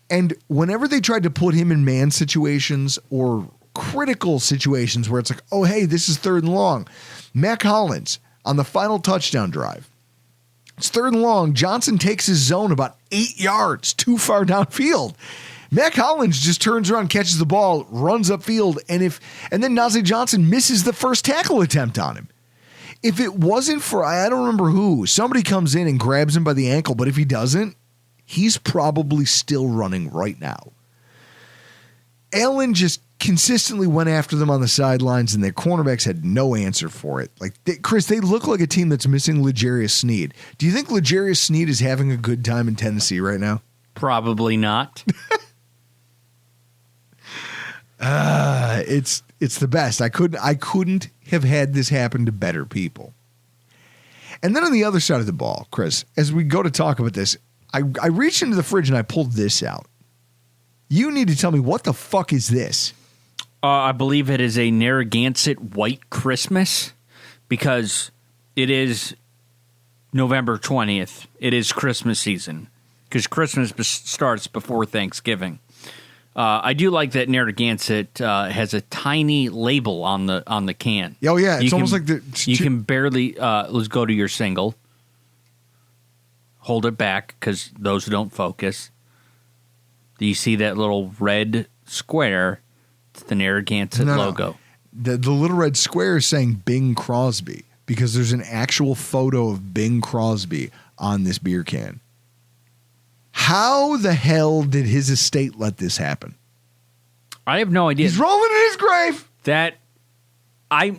And whenever they tried to put him in man situations or critical situations where it's like, oh, hey, this is 3rd and long. Mac Hollins on the final touchdown drive. It's 3rd and long. Johnson takes his zone about 8 yards too far downfield. Mac Hollins just turns around, catches the ball, runs upfield, and then Najee Johnson misses the first tackle attempt on him. If it wasn't for, I don't remember who, somebody comes in and grabs him by the ankle, but if he doesn't, he's probably still running right now. Allen just consistently went after them on the sidelines, and their cornerbacks had no answer for it. Chris, they look like a team that's missing L'Jarius Sneed. Do you think L'Jarius Sneed is having a good time in Tennessee right now? Probably not. It's the best. I couldn't have had this happen to better people. And then on the other side of the ball, Chris, as we go to talk about this, I reached into the fridge and I pulled this out. You need to tell me, what the fuck is this? I believe it is a Narragansett White Christmas because it is November 20th. It is Christmas season because Christmas starts before Thanksgiving. I do like that Narragansett has a tiny label on the can. Oh yeah, it's almost like you can barely. Let's go to your single. Hold it back because those don't focus. Do you see that little red square? It's the Narragansett logo. No. The little red square is saying Bing Crosby because there's an actual photo of Bing Crosby on this beer can. How the hell did his estate let this happen? I have no idea. He's rolling in his grave.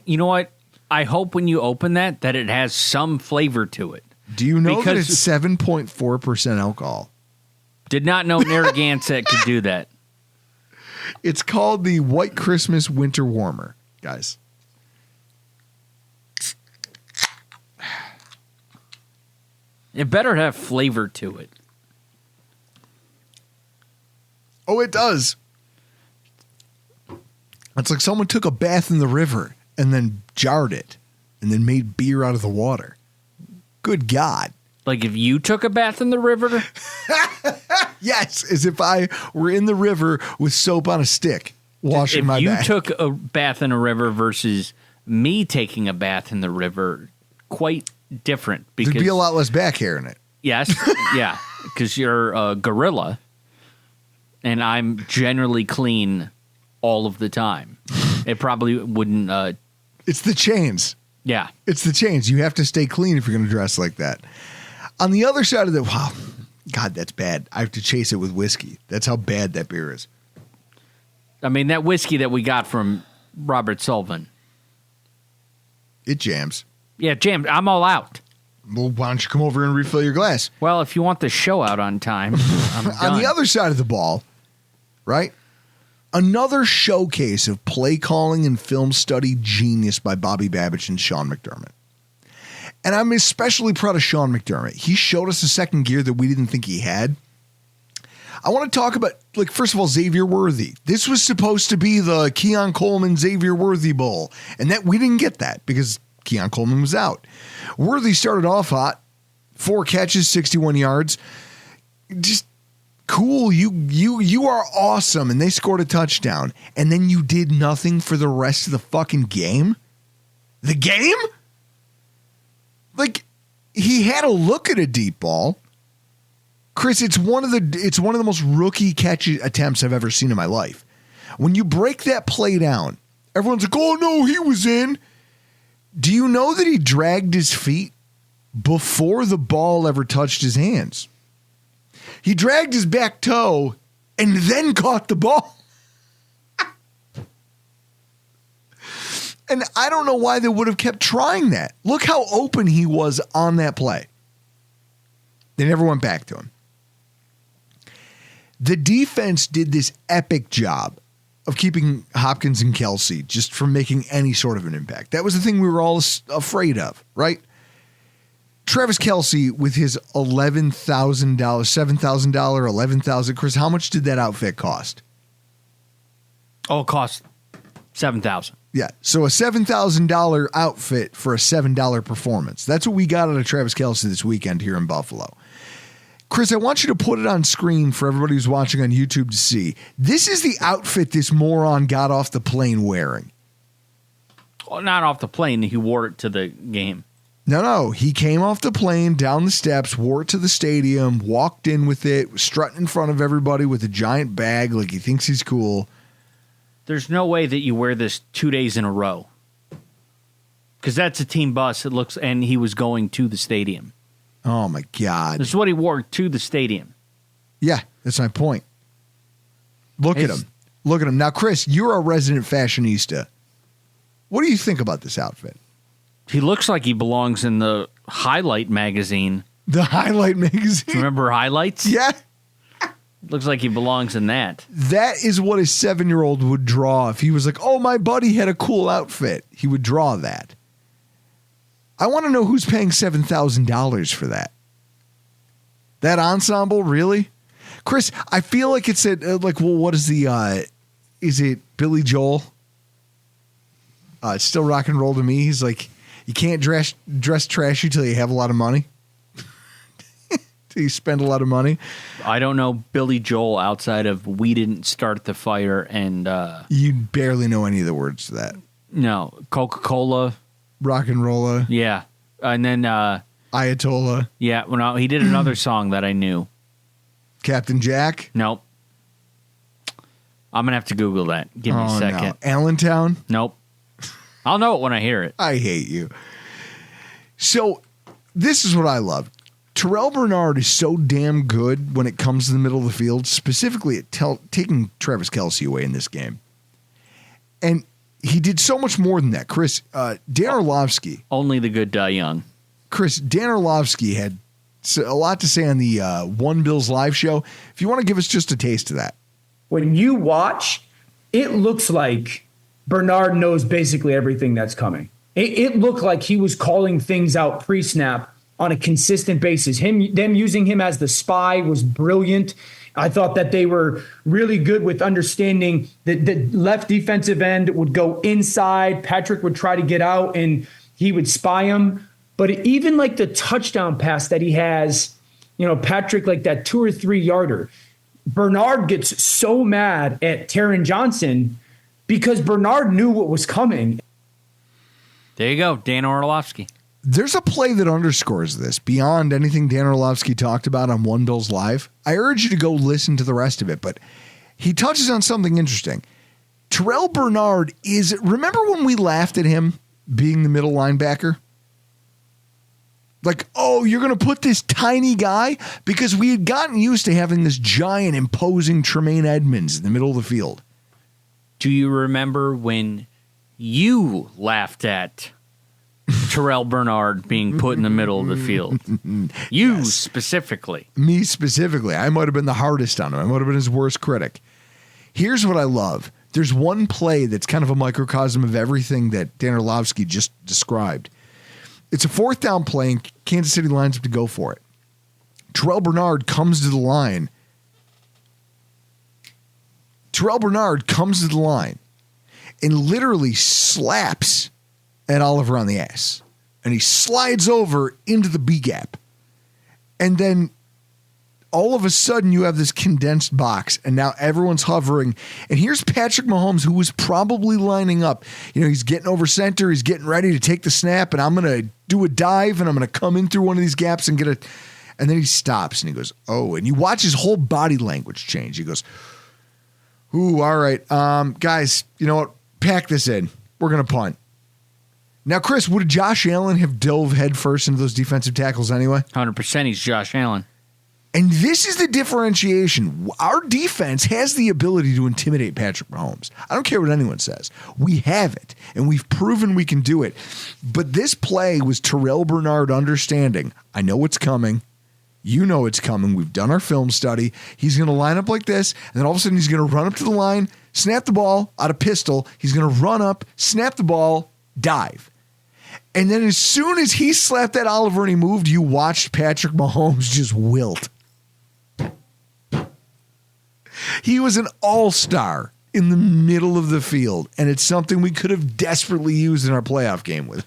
You know what? I hope when you open that it has some flavor to it. Do you know that it's 7.4% alcohol? Did not know Narragansett could do that. It's called the White Christmas Winter Warmer, guys. It better have flavor to it. Oh, it does. It's like someone took a bath in the river and then jarred it and then made beer out of the water. Good God. Like if you took a bath in the river? Yes, as if I were in the river with soap on a stick washing my back. If you took a bath in a river versus me taking a bath in the river, quite different. Because there'd be a lot less back hair in it. Yes, yeah, because you're a gorilla. And I'm generally clean all of the time. It probably wouldn't. It's the chains. Yeah. It's the chains. You have to stay clean if you're going to dress like that. On the other side of the, wow, God, that's bad. I have to chase it with whiskey. That's how bad that beer is. I mean, that whiskey that we got from Robert Sullivan. It jams. Yeah, jams. I'm all out. Well, why don't you come over and refill your glass? Well, if you want the show out on time, I'm done. On the other side of the ball, right? Another showcase of play calling and film study genius by Bobby Babich and Sean McDermott. And I'm especially proud of Sean McDermott. He showed us a second gear that we didn't think he had. I want to talk about, first of all, Xavier Worthy. This was supposed to be the Keon Coleman Xavier Worthy Bowl, and that we didn't get that because Keon Coleman was out. Worthy started off hot, 4 catches, 61 yards. Just cool. You are awesome. And they scored a touchdown. And then you did nothing for the rest of the fucking game? The game? He had a look at a deep ball. Chris, it's one of the most rookie catch attempts I've ever seen in my life. When you break that play down, everyone's like, oh no, he was in. Do you know that he dragged his feet before the ball ever touched his hands? He dragged his back toe and then caught the ball. And I don't know why they would have kept trying that. Look how open he was on that play. They never went back to him. The defense did this epic job of keeping Hopkins and Kelsey just from making any sort of an impact. That was the thing we were all afraid of, right? Travis Kelsey with his $11,000, $7,000, $11,000. Chris, how much did that outfit cost? Oh, it cost $7,000. Yeah, so a $7,000 outfit for a $7 performance. That's what we got out of Travis Kelsey this weekend here in Buffalo. Chris, I want you to put it on screen for everybody who's watching on YouTube to see. This is the outfit this moron got off the plane wearing. Well, not off the plane. He wore it to the game. No. He came off the plane, down the steps, wore it to the stadium, walked in with it, was strutting in front of everybody with a giant bag like he thinks he's cool. There's no way that you wear this 2 days in a row. Because that's a team bus. It looks, and he was going to the stadium. Oh, my God. This is what he wore to the stadium. Yeah, that's my point. Look at him. Look at him. Now, Chris, you're a resident fashionista. What do you think about this outfit? He looks like he belongs in the Highlight magazine. The Highlight magazine? Remember Highlights? Yeah. Looks like he belongs in that. That is what a 7-year-old would draw if he was like, oh, my buddy had a cool outfit. He would draw that. I want to know who's paying $7,000 for that. That ensemble, really? Chris, I feel like it's what is is it Billy Joel? It's still rock and roll to me. He's like, you can't dress trashy till you have a lot of money. Till you spend a lot of money. I don't know Billy Joel outside of We Didn't Start the Fire and... you barely know any of the words to that. No. Coca-Cola. Rock and rolla. Yeah. And then... Ayatollah. Yeah. Well, no, he did another song that I knew. Captain Jack? Nope. I'm going to have to Google that. Give me a second. No. Allentown? Nope. I'll know it when I hear it. I hate you. So, this is what I love. Terrell Bernard is so damn good when it comes to the middle of the field, specifically at taking Travis Kelsey away in this game. And he did so much more than that. Chris, Dan Orlovsky. Only the good die young. Chris, Dan Orlovsky had a lot to say on the One Bills live show. If you want to give us just a taste of that. When you watch, it looks like Bernard knows basically everything that's coming. It looked like he was calling things out pre-snap on a consistent basis. Them using him as the spy was brilliant. I thought that they were really good with understanding that the left defensive end would go inside. Patrick would try to get out and he would spy him. But even like the touchdown pass that he has, Patrick, like that 2 or 3 yarder, Bernard gets so mad at Taron Johnson because Bernard knew what was coming. There you go, Dan Orlovsky. There's a play that underscores this beyond anything Dan Orlovsky talked about on One Bills Live. I urge you to go listen to the rest of it, but he touches on something interesting. Terrell Bernard remember when we laughed at him being the middle linebacker? Like, oh, you're going to put this tiny guy? Because we had gotten used to having this giant, imposing Tremaine Edmonds in the middle of the field. Do you remember when you laughed at Terrell Bernard being put in the middle of the field? You yes. Specifically. Me specifically. I might have been the hardest on him. I might have been his worst critic. Here's what I love. There's one play that's kind of a microcosm of everything that Dan Orlovsky just described. It's a 4th down play, and Kansas City lines up to go for it. Terrell Bernard comes to the line. And literally slaps at Oliver on the ass. And he slides over into the B gap. And then all of a sudden you have this condensed box and now everyone's hovering. And here's Patrick Mahomes, who was probably lining up. He's getting over center. He's getting ready to take the snap and I'm going to do a dive and I'm going to come in through one of these gaps and get it. And then he stops and he goes, oh, and you watch his whole body language change. He goes, ooh, all right. Guys, you know what? Pack this in. We're going to punt. Now, Chris, would Josh Allen have dove headfirst into those defensive tackles anyway? 100% he's Josh Allen. And this is the differentiation. Our defense has the ability to intimidate Patrick Mahomes. I don't care what anyone says. We have it, and we've proven we can do it. But this play was Terrell Bernard understanding, I know what's coming. You know it's coming. We've done our film study. He's going to line up like this, and then all of a sudden he's going to run up to the line, snap the ball out of pistol. He's going to run up, snap the ball, dive. And then as soon as he slapped that Oliver and he moved, you watched Patrick Mahomes just wilt. He was an all-star in the middle of the field, and it's something we could have desperately used in our playoff game with.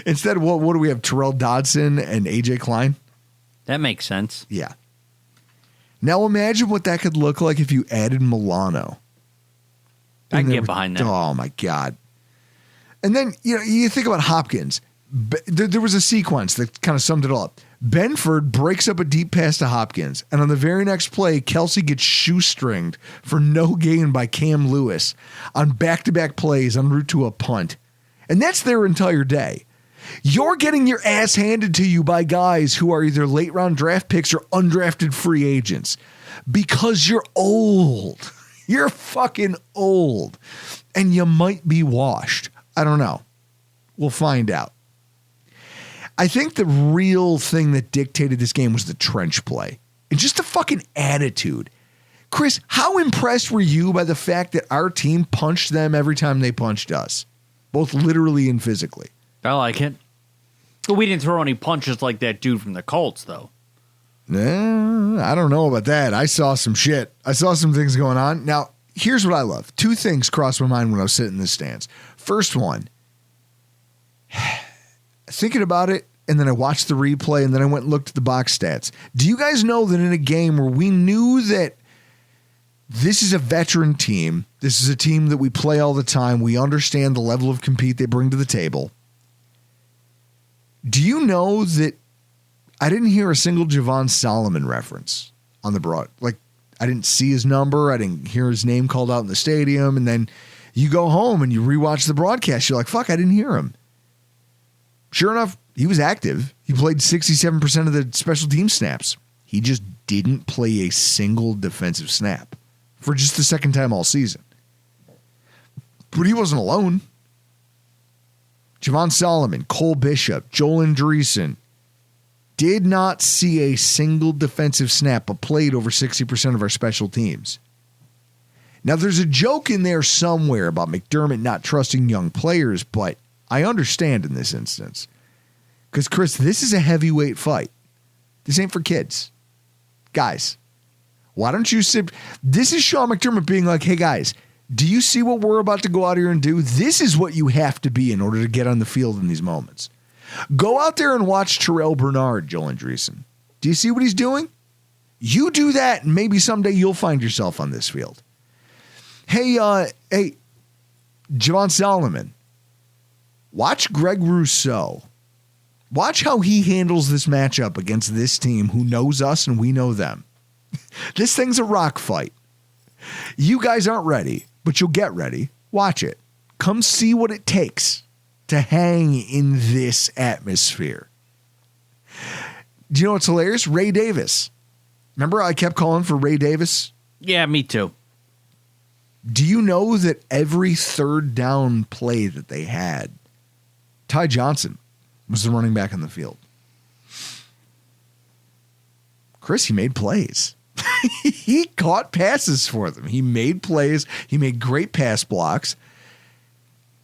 Instead, what do we have? Terrell Dodson and A.J. Klein? That makes sense. Yeah. Now imagine what that could look like if you added Milano. I can get behind that. Oh, my God. And then, you think about Hopkins. There was a sequence that kind of summed it all up. Benford breaks up a deep pass to Hopkins, and on the very next play, Kelsey gets shoestringed for no gain by Cam Lewis on back-to-back plays en route to a punt. And that's their entire day. You're getting your ass handed to you by guys who are either late-round draft picks or undrafted free agents because you're old. You're fucking old. And you might be washed. I don't know. We'll find out. I think the real thing that dictated this game was the trench play and just the fucking attitude. Chris, how impressed were you by the fact that our team punched them every time they punched us, both literally and physically? I like it. But we didn't throw any punches like that dude from the Colts, though. I don't know about that. I saw some shit. I saw some things going on. Now, here's what I love. Two things crossed my mind when I was sitting in the stands. First one, thinking about it, and then I watched the replay, and then I went and looked at the box stats. Do you guys know that in a game where we knew that this is a veteran team, this is a team that we play all the time, we understand the level of compete they bring to the table, do you know that I didn't hear a single Javon Solomon reference on the broad? Like, I didn't see his number, I didn't hear his name called out in the stadium, and then you go home and you rewatch the broadcast, you're like, fuck, I didn't hear him. Sure enough, he was active. He played 67% of the special team snaps. He just didn't play a single defensive snap for just the second time all season. But he wasn't alone. Javon Solomon, Cole Bishop, Joel Andreessen did not see a single defensive snap, but played over 60% of our special teams. Now, there's a joke in there somewhere about McDermott not trusting young players, but I understand in this instance. Because, Chris, this is a heavyweight fight. This ain't for kids. Guys, why don't you sit? This is Sean McDermott being like, hey, guys, do you see what we're about to go out here and do? This is what you have to be in order to get on the field in these moments. Go out there and watch Terrell Bernard, Joel Andreessen. Do you see what he's doing? You do that, and maybe someday you'll find yourself on this field. Hey, Javon Solomon, watch Greg Rousseau. Watch how he handles this matchup against this team who knows us and we know them. This thing's a rock fight. You guys aren't ready, but you'll get ready. Watch it. Come see what it takes to hang in this atmosphere. Do you know what's hilarious? Ray Davis. Remember I kept calling for Ray Davis? Yeah, me too. Do you know that every third down play that they had, Ty Johnson was the running back on the field? Chris, he made plays. He caught passes for them. He made plays. He made great pass blocks.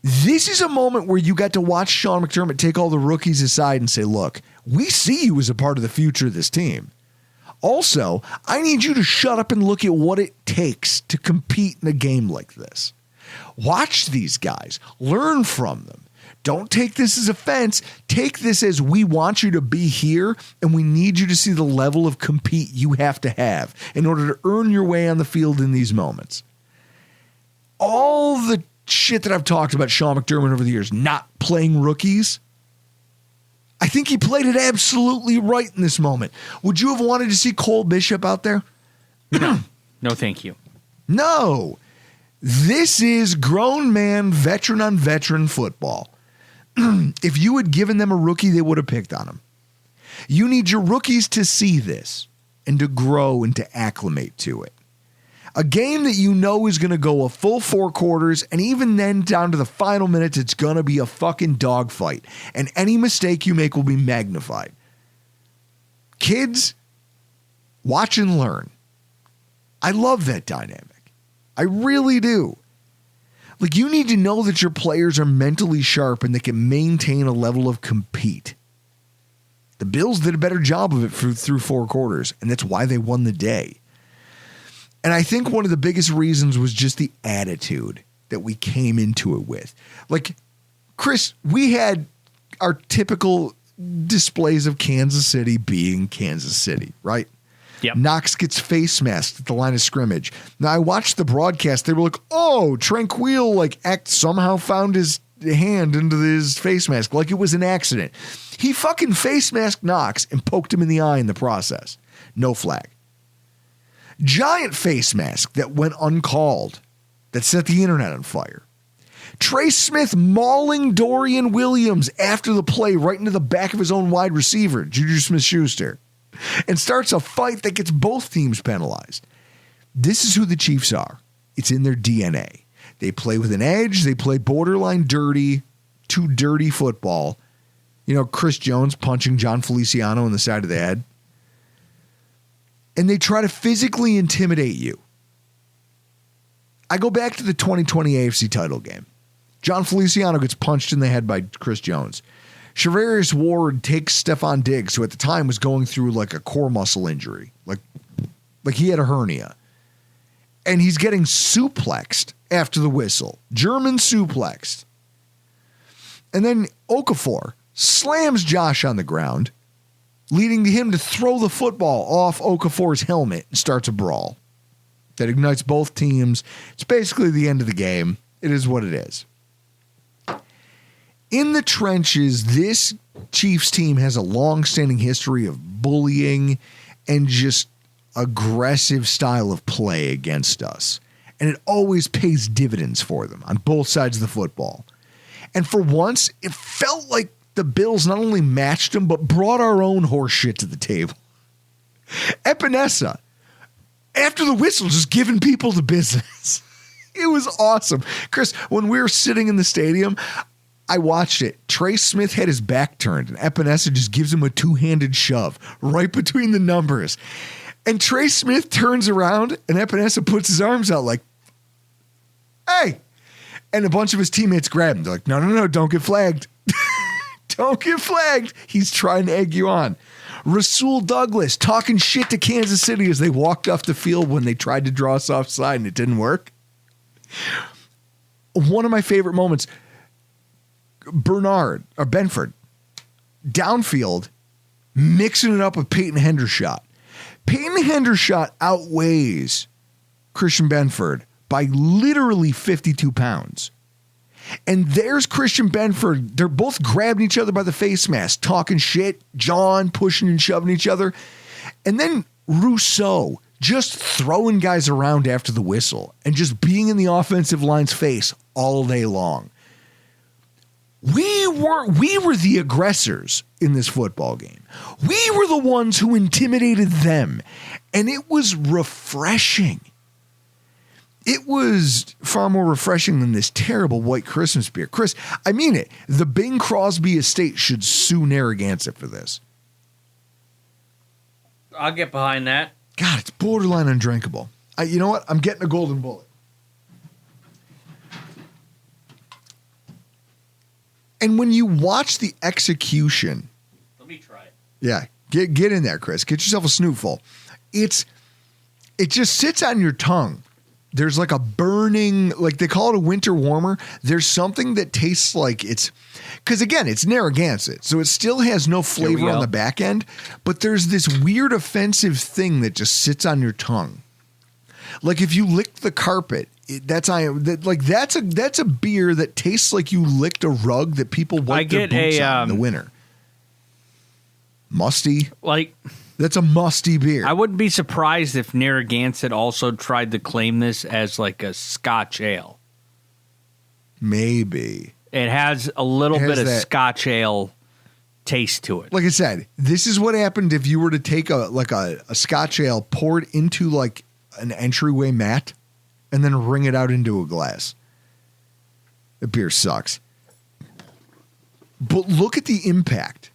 This is a moment where you got to watch Sean McDermott take all the rookies aside and say, look, we see you as a part of the future of this team. Also, I need you to shut up and look at what it takes to compete in a game like this. Watch these guys. Learn from them. Don't take this as offense. Take this as we want you to be here, and we need you to see the level of compete you have to have in order to earn your way on the field in these moments. All the shit that I've talked about Sean McDermott over the years, not playing rookies, I think he played it absolutely right in this moment. Would you have wanted to see Cole Bishop out there? No, thank you. No. This is grown man, veteran on veteran football. If you had given them a rookie, they would have picked on him. You need your rookies to see this and to grow and to acclimate to it. A game that you know is going to go a full 4 quarters, and even then down to the final minutes, it's going to be a fucking dogfight. And any mistake you make will be magnified. Kids, watch and learn. I love that dynamic. I really do. Like, you need to know that your players are mentally sharp and they can maintain a level of compete. The Bills did a better job of it through 4 quarters, and that's why they won the day. And I think one of the biggest reasons was just the attitude that we came into it with. Like, Chris, we had our typical displays of Kansas City being Kansas City, right? Yep. Knox gets face masked at the line of scrimmage. Now, I watched the broadcast. They were like, oh, Tranquil, like, somehow found his hand into his face mask like it was an accident. He fucking face masked Knox and poked him in the eye in the process. No flag. Giant face mask that went uncalled that set the internet on fire. Trace Smith mauling Dorian Williams after the play right into the back of his own wide receiver, Juju Smith-Schuster, and starts a fight that gets both teams penalized. This is who the Chiefs are. It's in their DNA. They play with an edge. They play borderline dirty, too dirty football. You know, Chris Jones punching John Feliciano in the side of the head. And they try to physically intimidate you. I go back to the 2020 AFC title game. John Feliciano gets punched in the head by Chris Jones. Charvarius Ward takes Stephon Diggs, who at the time was going through like a core muscle injury. Like he had a hernia. And he's getting suplexed after the whistle. German suplexed. And then Okafor slams Josh on the ground, leading to him to throw the football off Okafor's helmet and starts a brawl that ignites both teams. It's basically the end of the game. It is what it is. In the trenches, this Chiefs team has a long-standing history of bullying and just aggressive style of play against us. And it always pays dividends for them on both sides of the football. And for once, it felt like the Bills not only matched them, but brought our own horse shit to the table. Epinesa, after the whistle, just giving people the business. It was awesome. Chris, when we were sitting in the stadium, I watched it. Trace Smith had his back turned, and Epinesa just gives him a two-handed shove right between the numbers. And Trace Smith turns around, and Epinesa puts his arms out like, hey. And a bunch of his teammates grab him. They're like, no, don't get flagged. Don't get flagged. He's trying to egg you on. Rasul Douglas talking shit to Kansas City as they walked off the field when they tried to draw us offside and it didn't work. One of my favorite moments, Benford, downfield, mixing it up with Peyton Hendershot. Peyton Hendershot outweighs Christian Benford by literally 52 pounds. And there's Christian Benford. They're both grabbing each other by the face mask, talking shit, John pushing and shoving each other. And then Rousseau just throwing guys around after the whistle and just being in the offensive line's face all day long. We were the aggressors in this football game. We were the ones who intimidated them. And it was refreshing. It was far more refreshing than this terrible white Christmas beer. Chris, I mean it. The Bing Crosby estate should sue Narragansett for this. I'll get behind that. God, it's borderline undrinkable. You know what? I'm getting a golden bullet. And when you watch the execution. Let me try it. Yeah, get in there, Chris. Get yourself a snootful. It just sits on your tongue. There's like a burning, like they call it a winter warmer. There's something that tastes like it's, because again, it's Narragansett, so it still has no flavor on the back end, but there's this weird offensive thing that just sits on your tongue. Like if you licked the carpet, that's a beer that tastes like you licked a rug that people wipe their boots on in the winter. Musty. That's a musty beer. I wouldn't be surprised if Narragansett also tried to claim this as like a Scotch ale. Maybe. It has a little bit of Scotch ale taste to it. Like I said, this is what happened if you were to take a Scotch ale, pour it into like an entryway mat, and then wring it out into a glass. The beer sucks. But look at the impact.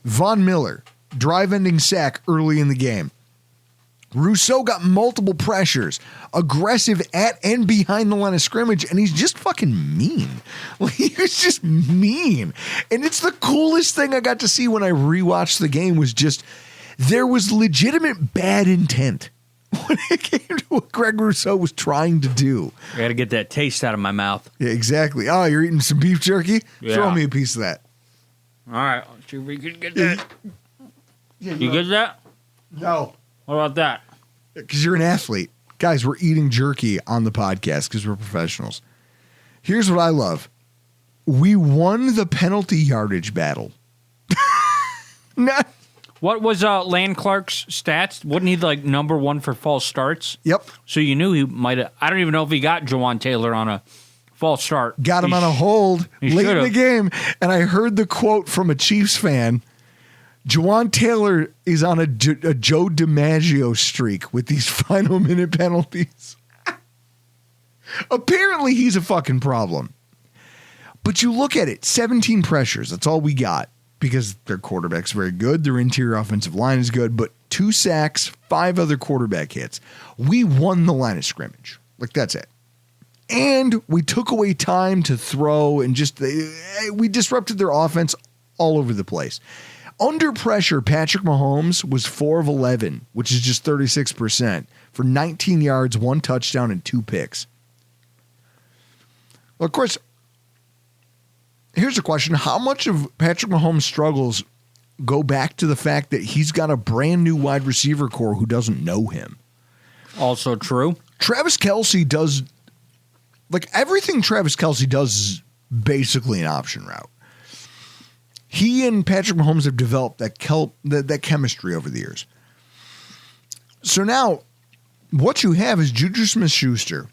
Von Miller, drive-ending sack early in the game. Rousseau got multiple pressures, aggressive at and behind the line of scrimmage, and he's just fucking mean. Like, he was just mean. And it's the coolest thing I got to see when I rewatched the game was just there was legitimate bad intent when it came to what Greg Rousseau was trying to do. I got to get that taste out of my mouth. Yeah, exactly. Oh, you're eating some beef jerky? Yeah. Throw me a piece of that. All right. See if we can get that. Yeah, You get that? No. What about that? Because you're an athlete. Guys, we're eating jerky on the podcast because we're professionals. Here's what I love. We won the penalty yardage battle. Not. What was Land Clark's stats? Wasn't he like number one for false starts? Yep. So you knew he might have. I don't even know if he got Jawan Taylor on a false start. Got him on a hold late in the game. And I heard the quote from a Chiefs fan. Jawan Taylor is on a Joe DiMaggio streak with these final minute penalties. Apparently, he's a fucking problem. But you look at it, 17 pressures. That's all we got because their quarterback's very good. Their interior offensive line is good. But 2 sacks, 5 other quarterback hits. We won the line of scrimmage. Like, that's it. And we took away time to throw and just we disrupted their offense all over the place. Under pressure, Patrick Mahomes was 4 of 11, which is just 36%, for 19 yards, 1 touchdown, and 2 picks. Well, of course, here's a question. How much of Patrick Mahomes' struggles go back to the fact that he's got a brand new wide receiver core who doesn't know him? Also true. Travis Kelce does, like, everything Travis Kelce does is basically an option route. He and Patrick Mahomes have developed that chemistry over the years. So now, what you have is Juju Smith-Schuster,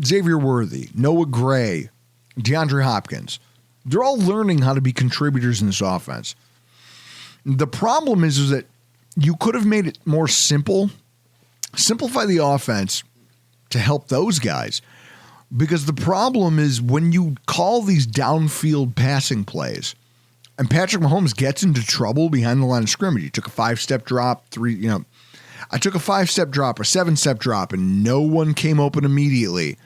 Xavier Worthy, Noah Gray, DeAndre Hopkins. They're all learning how to be contributors in this offense. The problem is that you could have made it more simple, simplify the offense to help those guys. Because the problem is when you call these downfield passing plays, and Patrick Mahomes gets into trouble behind the line of scrimmage. He took a 5-step drop, I took a 5-step drop, a 7-step drop, and no one came open immediately.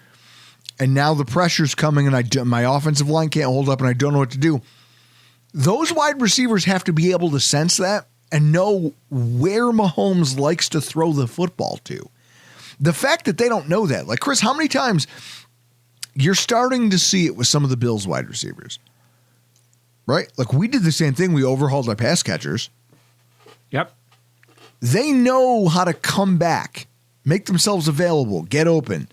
And now the pressure's coming, and my offensive line can't hold up, and I don't know what to do. Those wide receivers have to be able to sense that and know where Mahomes likes to throw the football to. The fact that they don't know that, like, Chris, how many times you're starting to see it with some of the Bills wide receivers? Right? Like, we did the same thing. We overhauled our pass catchers. Yep. They know how to come back, make themselves available, get open,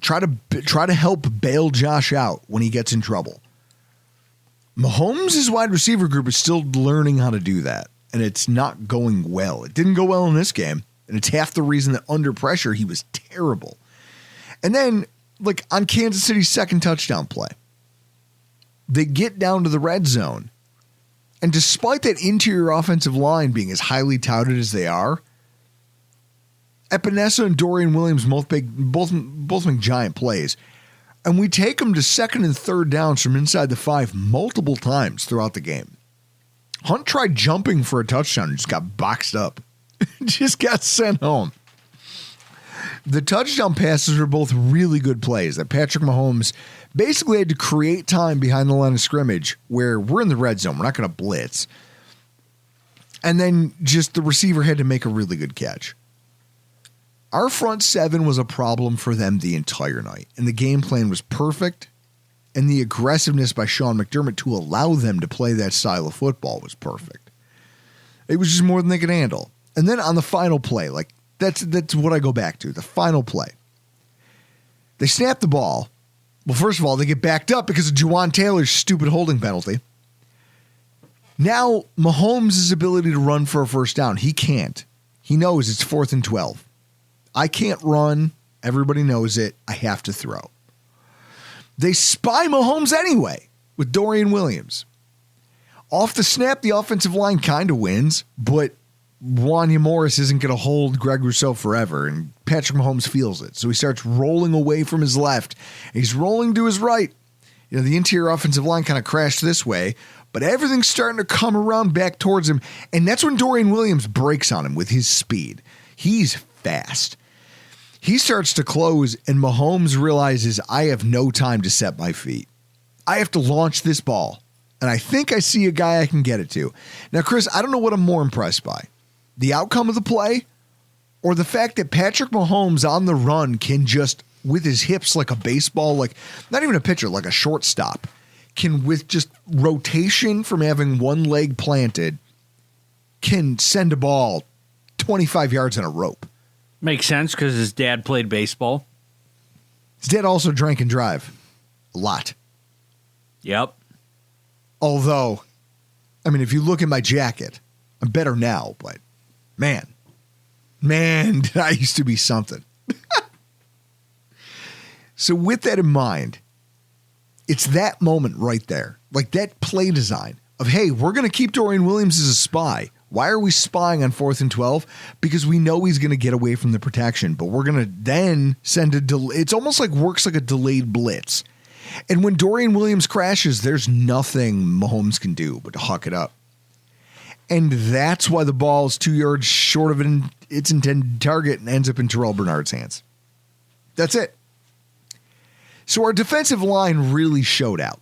try to help bail Josh out when he gets in trouble. Mahomes' wide receiver group is still learning how to do that, and it's not going well. It didn't go well in this game, and it's half the reason that under pressure he was terrible. And then, like, on Kansas City's second touchdown play, they get down to the red zone, and despite that interior offensive line being as highly touted as they are, Epinesa and Dorian Williams both make giant plays, and we take them to second and third downs from inside the 5 multiple times throughout the game. Hunt tried jumping for a touchdown and just got boxed up, just got sent home. The touchdown passes were both really good plays that Patrick Mahomes basically had to create time behind the line of scrimmage where we're in the red zone. We're not going to blitz. And then just the receiver had to make a really good catch. Our front 7 was a problem for them the entire night. And the game plan was perfect. And the aggressiveness by Sean McDermott to allow them to play that style of football was perfect. It was just more than they could handle. And then on the final play, like, that's what I go back to. The final play. They snap the ball. Well, first of all, they get backed up because of Jawan Taylor's stupid holding penalty. Now, Mahomes' ability to run for a first down, he can't. He knows it's 4th and 12. I can't run. Everybody knows it. I have to throw. They spy Mahomes anyway with Dorian Williams. Off the snap, the offensive line kind of wins, but Wanya Morris isn't going to hold Greg Rousseau forever, and Patrick Mahomes feels it. So he starts rolling away from his left. He's rolling to his right. You know, the interior offensive line kind of crashed this way, but everything's starting to come around back towards him. And that's when Dorian Williams breaks on him with his speed. He's fast. He starts to close, and Mahomes realizes, I have no time to set my feet. I have to launch this ball. And I think I see a guy I can get it to. Now, Chris, I don't know what I'm more impressed by. The outcome of the play or the fact that Patrick Mahomes on the run can just, with his hips like a baseball, like not even a pitcher, like a shortstop, can with just rotation from having one leg planted, can send a ball 25 yards in a rope. Makes sense because his dad played baseball. His dad also drank and drive a lot. Yep. Although, I mean, if you look at my jacket, I'm better now, but man, did I used to be something. So with that in mind, it's that moment right there, like that play design of, hey, we're going to keep Dorian Williams as a spy. Why are we spying on 4th and 12? Because we know he's going to get away from the protection, but we're going to then send it's almost like works like a delayed blitz. And when Dorian Williams crashes, there's nothing Mahomes can do but to huck it up. And that's why the ball is 2 yards short of its intended target and ends up in Terrell Bernard's hands. That's it. So our defensive line really showed out.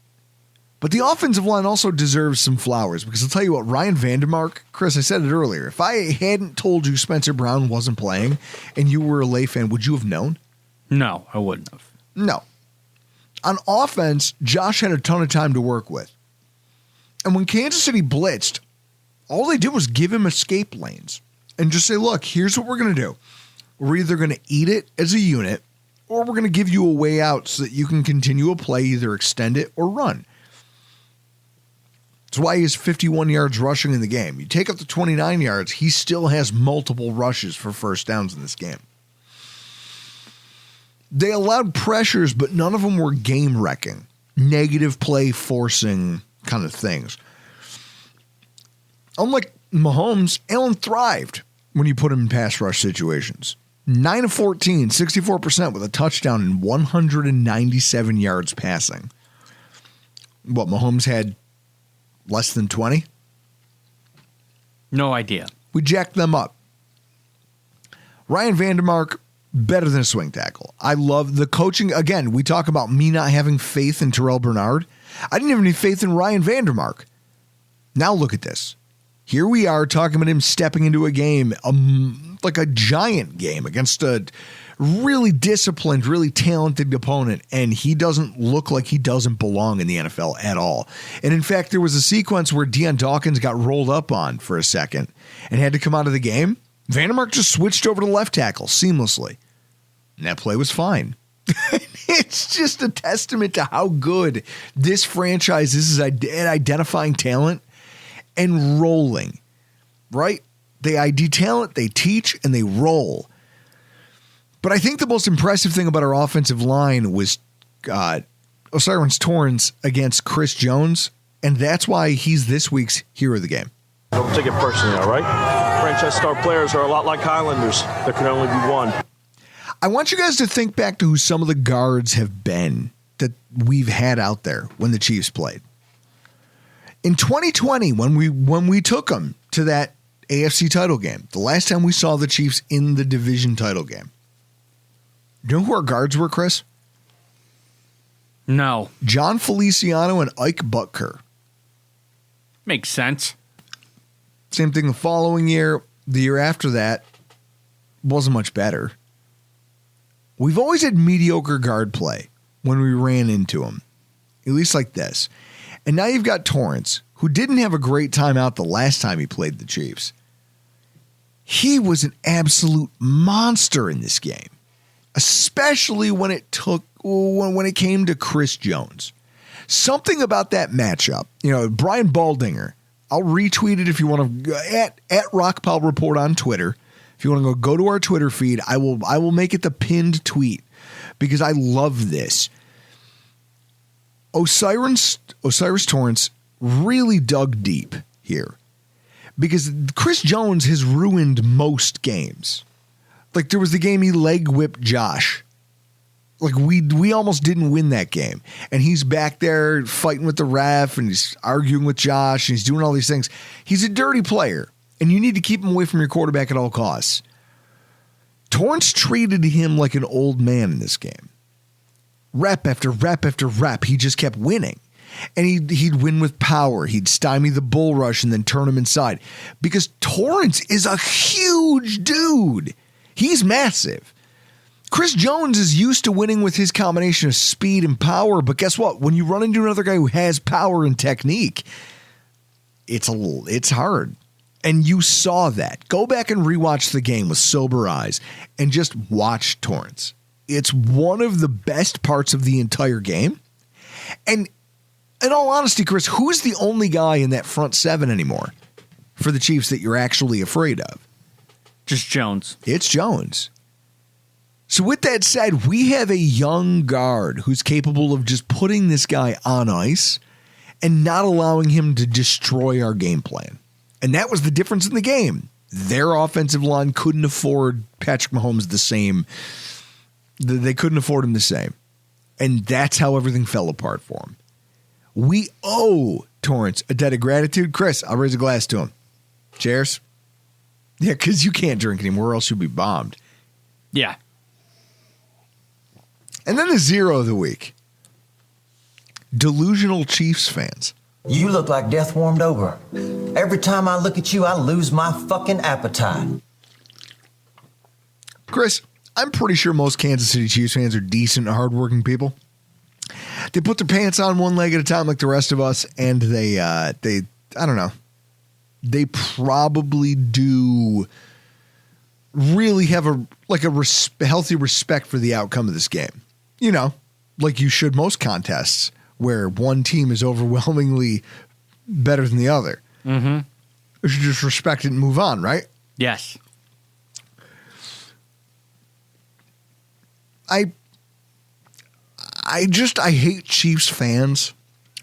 But the offensive line also deserves some flowers because I'll tell you what, Ryan Vandermark, Chris, I said it earlier, if I hadn't told you Spencer Brown wasn't playing and you were a Lay fan, would you have known? No, I wouldn't have. No. On offense, Josh had a ton of time to work with. And when Kansas City blitzed, all they did was give him escape lanes and just say, look, here's what we're going to do. We're either going to eat it as a unit or we're going to give you a way out so that you can continue a play, either extend it or run. That's why he has 51 yards rushing in the game. You take up the 29 yards, he still has multiple rushes for first downs in this game. They allowed pressures, but none of them were game-wrecking, negative play forcing kind of things. Unlike Mahomes, Allen thrived when you put him in pass rush situations. 9 of 14, 64% with a touchdown and 197 yards passing. What, Mahomes had less than 20? No idea. We jacked them up. Ryan Vandermark, better than a swing tackle. I love the coaching. Again, we talk about me not having faith in Terrell Bernard. I didn't have any faith in Ryan Vandermark. Now look at this. Here we are talking about him stepping into a game, like a giant game against a really disciplined, really talented opponent, and he doesn't look like he doesn't belong in the NFL at all. And in fact, there was a sequence where Deion Dawkins got rolled up on for a second and had to come out of the game. Vandermark just switched over to left tackle seamlessly. And that play was fine. It's just a testament to how good this franchise is at identifying talent and rolling, right? They ID talent, they teach, and they roll. But I think the most impressive thing about our offensive line was Osiris Torrence against Chris Jones, and that's why he's this week's hero of the game. Don't take it personally, all right? Franchise star players are a lot like Highlanders. There can only be one. I want you guys to think back to who some of the guards have been that we've had out there when the Chiefs played. In 2020, when we took them to that AFC title game, the last time we saw the Chiefs in the division title game, you know who our guards were, Chris? No. John Feliciano and Ike Butker. Makes sense. Same thing the following year. The year after that wasn't much better. We've always had mediocre guard play when we ran into them, at least like this. And now you've got Torrence, who didn't have a great time out the last time he played the Chiefs. He was an absolute monster in this game, especially when it came to Chris Jones. Something about that matchup, Brian Baldinger. I'll retweet it if you want to at Rockpile Report on Twitter. If you want to go to our Twitter feed, I will make it the pinned tweet because I love this. Osiris Torrence really dug deep here because Chris Jones has ruined most games. Like there was the game he leg whipped Josh. Like we almost didn't win that game. And he's back there fighting with the ref and he's arguing with Josh and he's doing all these things. He's a dirty player and you need to keep him away from your quarterback at all costs. Torrence treated him like an old man in this game. Rep after rep after rep, he just kept winning. And he'd win with power. He'd stymie the bull rush and then turn him inside. Because Torrence is a huge dude. He's massive. Chris Jones is used to winning with his combination of speed and power. But guess what? When you run into another guy who has power and technique, it's hard. And you saw that. Go back and rewatch the game with sober eyes and just watch Torrence. It's one of the best parts of the entire game. And in all honesty, Chris, who's the only guy in that front seven anymore for the Chiefs that you're actually afraid of? Just Jones. It's Jones. So with that said, we have a young guard who's capable of just putting this guy on ice and not allowing him to destroy our game plan. And that was the difference in the game. Their offensive line couldn't afford Patrick Mahomes the same. They couldn't afford him the same. And that's how everything fell apart for him. We owe Torrence a debt of gratitude. Chris, I'll raise a glass to him. Cheers. Yeah, because you can't drink anymore or else you'll be bombed. Yeah. And then the zero of the week. Delusional Chiefs fans. You look like death warmed over. Every time I look at you, I lose my fucking appetite. Chris, I'm pretty sure most Kansas City Chiefs fans are decent, hardworking people. They put their pants on one leg at a time like the rest of us, and they I don't know. They probably do really have a healthy respect for the outcome of this game. You know, like you should most contests where one team is overwhelmingly better than the other. Mm-hmm. You should just respect it and move on, right? Yes. I hate Chiefs fans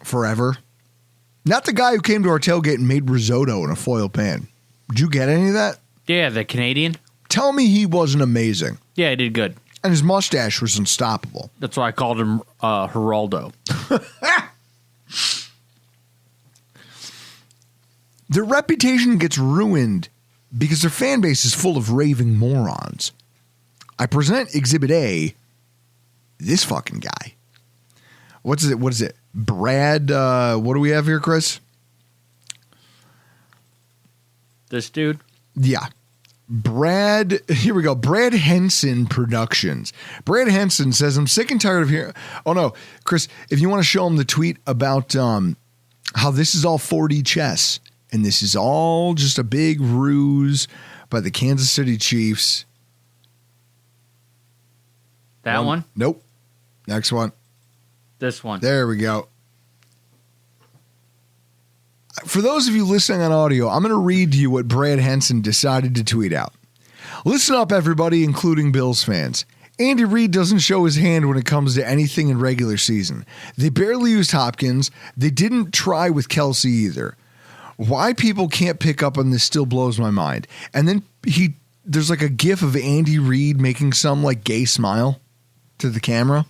forever. Not the guy who came to our tailgate and made risotto in a foil pan. Did you get any of that? Yeah, the Canadian. Tell me he wasn't amazing. Yeah, he did good. And his mustache was unstoppable. That's why I called him Geraldo. Their reputation gets ruined because their fan base is full of raving morons. I present Exhibit A, this fucking guy. What is it? Brad, what do we have here, Chris? This dude? Yeah. Brad, here we go. Brad Henson Productions. Brad Henson says, I'm sick and tired of hearing. Oh, no. Chris, if you want to show him the tweet about how this is all 4D chess and this is all just a big ruse by the Kansas City Chiefs. That one? Nope. Next one. This one. There we go. For those of you listening on audio, I'm going to read to you what Brad Henson decided to tweet out. Listen up, everybody, including Bills fans. Andy Reid doesn't show his hand when it comes to anything in regular season. They barely used Hopkins. They didn't try with Kelsey either. Why people can't pick up on this still blows my mind. And then there's like a gif of Andy Reid making some like gay smile to the camera.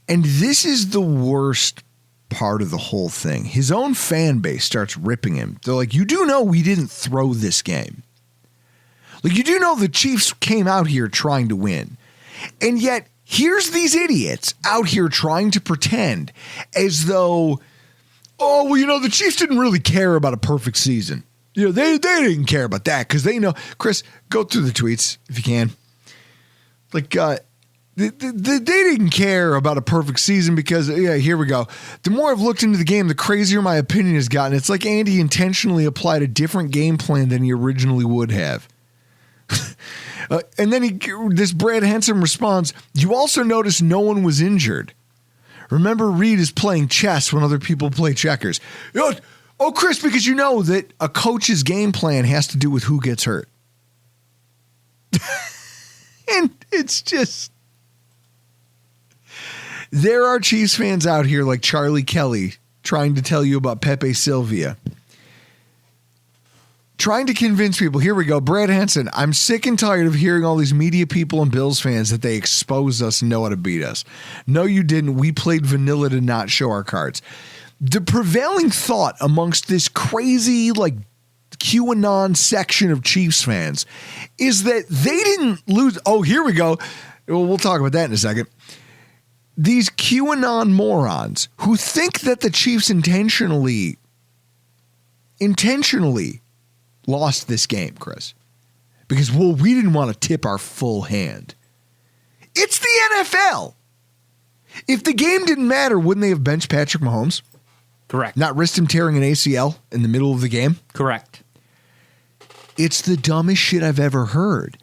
And this is the worst part of the whole thing. His own fan base starts ripping him. They're like, you do know we didn't throw this game. Like, you do know the Chiefs came out here trying to win. And yet, here's these idiots out here trying to pretend as though, oh, well, you know, the Chiefs didn't really care about a perfect season. You know, they didn't care about that because they know. Chris, go through the tweets if you can. Like, they didn't care about a perfect season because, yeah, here we go. The more I've looked into the game, the crazier my opinion has gotten. It's like Andy intentionally applied a different game plan than he originally would have. And then this Brad Henson responds, you also notice no one was injured. Remember, Reid is playing chess when other people play checkers. Oh, Chris, because you know that a coach's game plan has to do with who gets hurt. And it's just... There are Chiefs fans out here like Charlie Kelly trying to tell you about Pepe Sylvia. trying to convince people. Here we go. Brad Henson. I'm sick and tired of hearing all these media people and Bills fans that they exposed us and know how to beat us. No, you didn't. We played vanilla to not show our cards. The prevailing thought amongst this crazy, like, QAnon section of Chiefs fans is that they didn't lose. Oh, here we go. Well, we'll talk about that in a second. These QAnon morons who think that the Chiefs intentionally lost this game, Chris, because, well, we didn't want to tip our full hand. It's the NFL. If the game didn't matter, wouldn't they have benched Patrick Mahomes? Correct. Not risked him tearing an ACL in the middle of the game? Correct. It's the dumbest shit I've ever heard.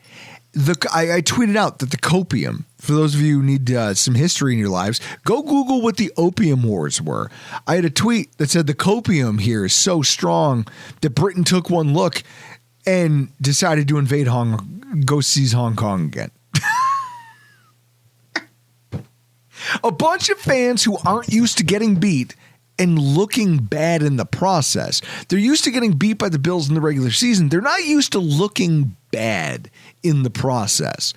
I tweeted out that the copium, for those of you who need some history in your lives, go Google what the Opium Wars were. I had a tweet that said the copium here is so strong that Britain took one look and decided to invade go seize Hong Kong again. A bunch of fans who aren't used to getting beat and looking bad in the process. They're used to getting beat by the Bills in the regular season. They're not used to looking bad in the process.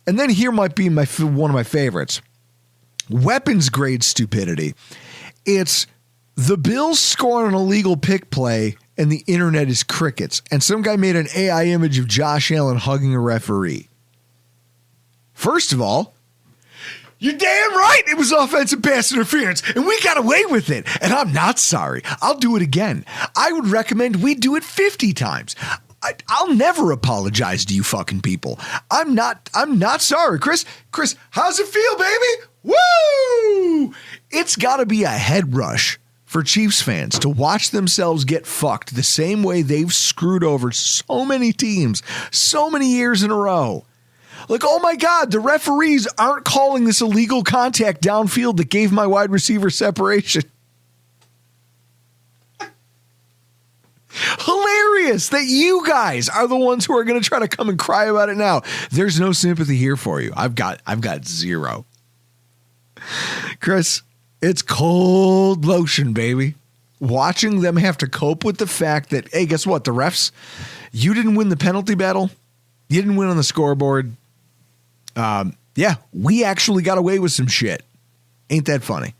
And then here might be one of my favorites. Weapons grade stupidity. It's the Bills score an illegal pick play and the internet is crickets. And some guy made an AI image of Josh Allen hugging a referee. First of all, you're damn right it was offensive pass interference, and we got away with it. And I'm not sorry. I'll do it again. I would recommend we do it 50 times. I'll never apologize to you fucking people. I'm not sorry. Chris, how's it feel, baby? Woo! It's got to be a head rush for Chiefs fans to watch themselves get fucked the same way they've screwed over so many teams, so many years in a row. Like, oh my God, the referees aren't calling this illegal contact downfield that gave my wide receiver separation. Hilarious that you guys are the ones who are going to try to come and cry about it now. There's no sympathy here for you. I've got zero. Chris, it's cold lotion, baby. Watching them have to cope with the fact that, hey, guess what? The refs, you didn't win the penalty battle. You didn't win on the scoreboard. Yeah, we actually got away with some shit. Ain't that funny?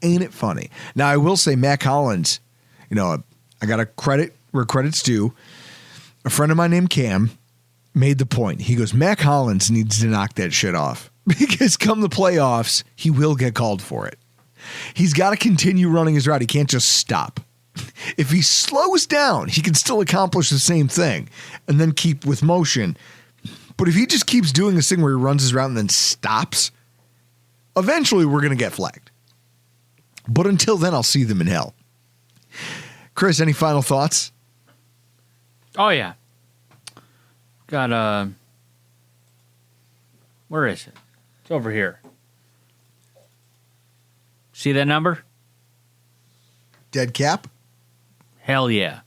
Ain't it funny? Now, I will say Mac Hollins, I got to credit where credit's due. A friend of mine named Cam made the point. He goes, Mac Hollins needs to knock that shit off because come the playoffs, he will get called for it. He's got to continue running his route. He can't just stop. If he slows down, he can still accomplish the same thing and then keep with motion. But if he just keeps doing this thing where he runs his route and then stops, eventually we're going to get flagged. But until then, I'll see them in hell. Chris, any final thoughts? Oh, yeah. Got where is it? It's over here. See that number? Dead cap? Hell yeah.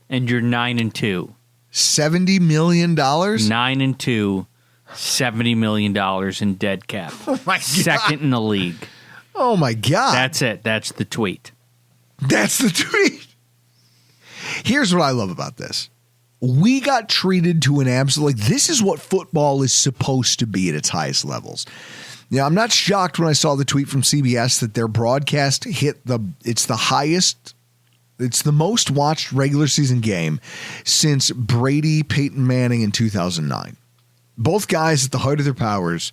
And you're 9-2. $70 million? 9-2, $70 million in dead cap. Oh my God. Second in the league. Oh my God. That's it. That's the tweet. That's the tweet. Here's what I love about this. We got treated to an absolute, this is what football is supposed to be at its highest levels. Now, I'm not shocked when I saw the tweet from CBS that their broadcast hit it's the highest, it's the most watched regular season game since Brady, Peyton Manning in 2009. Both guys at the height of their powers,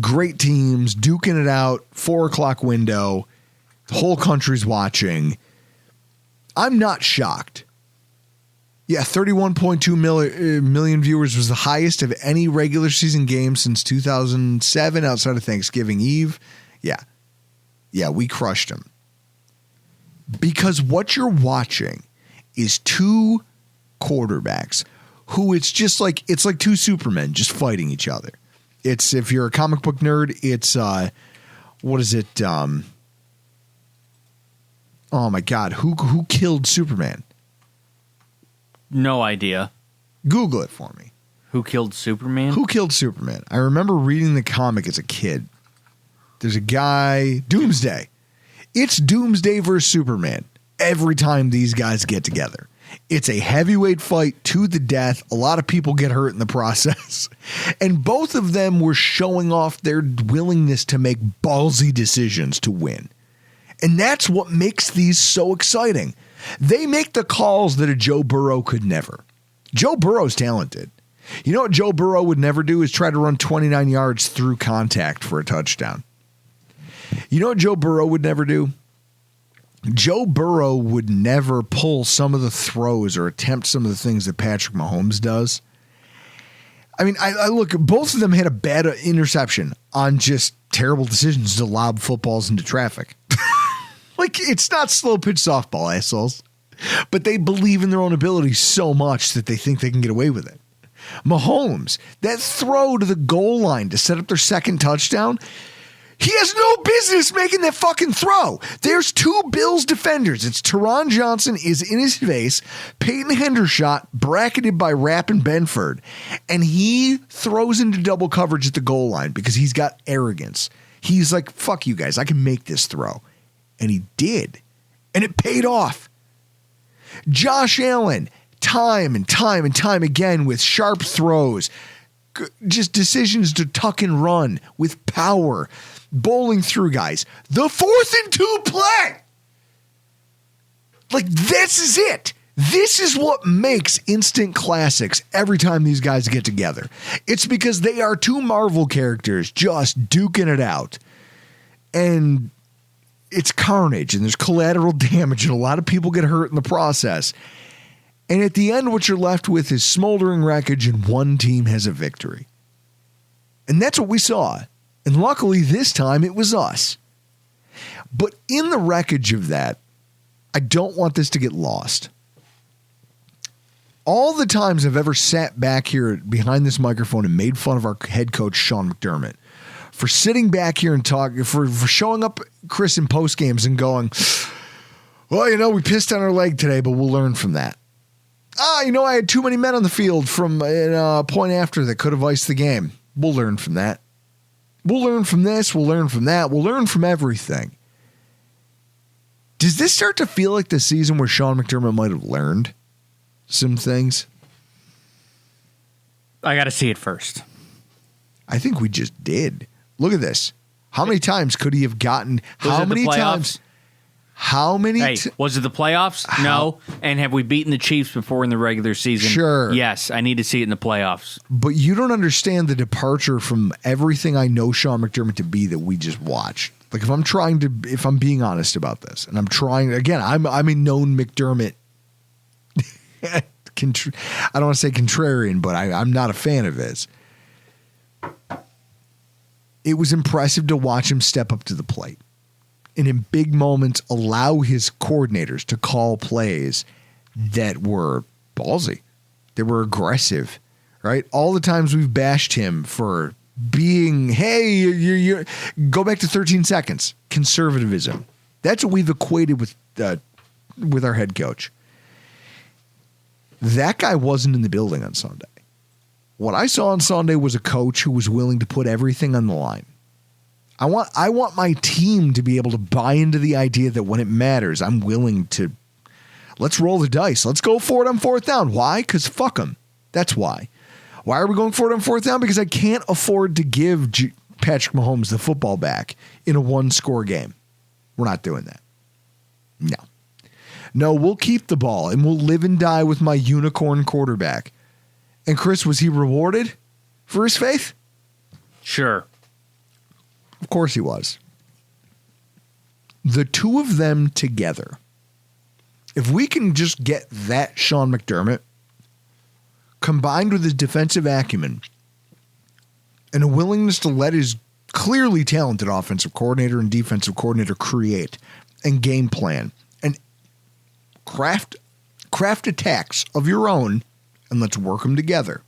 great teams, duking it out, 4 o'clock window, the whole country's watching. I'm not shocked. Yeah, 31.2 million viewers was the highest of any regular season game since 2007 outside of Thanksgiving Eve. Yeah, we crushed them. Because what you're watching is two quarterbacks who it's like two Supermen just fighting each other. It's, if you're a comic book nerd, it's, what is it? Oh my God, who killed Superman? No idea. Google it for me. Who killed Superman? Who killed Superman? I remember reading the comic as a kid. There's a guy, Doomsday. It's Doomsday versus Superman every time these guys get together. It's a heavyweight fight to the death. A lot of people get hurt in the process. And both of them were showing off their willingness to make ballsy decisions to win. And that's what makes these so exciting. They make the calls that a Joe Burrow could never. Joe Burrow's talented. You know what Joe Burrow would never do is try to run 29 yards through contact for a touchdown. You know what Joe Burrow would never do? Joe Burrow would never pull some of the throws or attempt some of the things that Patrick Mahomes does. I mean, I look, both of them had a bad interception on just terrible decisions to lob footballs into traffic. Like, it's not slow pitch softball, assholes. But they believe in their own ability so much that they think they can get away with it. Mahomes, that throw to the goal line to set up their second touchdown, he has no business making that fucking throw. There's two Bills defenders. It's Teron Johnson is in his face, Peyton Hendershot bracketed by Rapp and Benford, and he throws into double coverage at the goal line because he's got arrogance. He's like, fuck you guys, I can make this throw. And he did. And it paid off. Josh Allen, time and time and time again with sharp throws, just decisions to tuck and run with power, bowling through guys. The 4th and 2 play. Like, this is it. This is what makes instant classics every time these guys get together. It's because they are two Marvel characters just duking it out. And it's carnage and there's collateral damage and a lot of people get hurt in the process. And at the end, what you're left with is smoldering wreckage and one team has a victory. And that's what we saw. And luckily this time it was us. But in the wreckage of that, I don't want this to get lost. All the times I've ever sat back here behind this microphone and made fun of our head coach, Sean McDermott, for sitting back here and talking, for showing up, Chris, in post games and going, well, you know, we pissed on our leg today, but we'll learn from that. You know, I had too many men on the field from a point after that could have iced the game. We'll learn from that. We'll learn from this. We'll learn from that. We'll learn from everything. Does this start to feel like the season where Sean McDermott might have learned some things? I got to see it first. I think we just did. Look at this. How many times could he have gotten? How many times? How many? Hey, was it the playoffs? No. And have we beaten the Chiefs before in the regular season? Sure. Yes, I need to see it in the playoffs. But you don't understand the departure from everything I know Sean McDermott to be that we just watched. Like, if I'm being honest about this, and I'm trying, again, I'm a known McDermott. I don't want to say contrarian, but I'm not a fan of his. It was impressive to watch him step up to the plate and in big moments allow his coordinators to call plays that were ballsy. They were aggressive, right? All the times we've bashed him for being, hey, you go back to 13 seconds, conservatism. That's what we've equated with our head coach. That guy wasn't in the building on Sunday. What I saw on Sunday was a coach who was willing to put everything on the line. I want my team to be able to buy into the idea that when it matters, I'm willing to, let's roll the dice. Let's go for it on 4th down. Why? Because fuck them. That's why. Why are we going for it on 4th down? Because I can't afford to give Patrick Mahomes the football back in a 1-score game. We're not doing that. No, we'll keep the ball and we'll live and die with my unicorn quarterback. And Chris, was he rewarded for his faith? Sure. Of course he was. The two of them together, if we can just get that Sean McDermott combined with his defensive acumen and a willingness to let his clearly talented offensive coordinator and defensive coordinator create and game plan and craft attacks of your own, and let's work them together.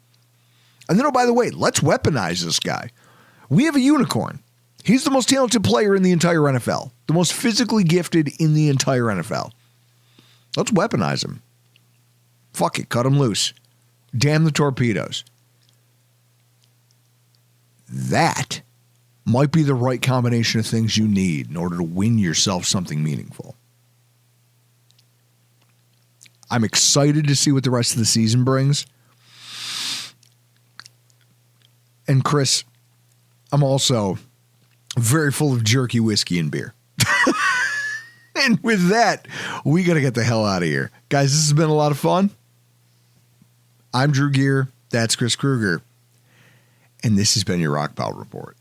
And then, oh, by the way, let's weaponize this guy. We have a unicorn. He's the most talented player in the entire NFL, the most physically gifted in the entire NFL. Let's weaponize him. Fuck it, cut him loose. Damn the torpedoes. That might be the right combination of things you need in order to win yourself something meaningful. I'm excited to see what the rest of the season brings. And Chris, I'm also very full of jerky whiskey and beer. And with that, we got to get the hell out of here. Guys, this has been a lot of fun. I'm Drew Gear. That's Chris Kruger. And this has been your Rock Pile Report.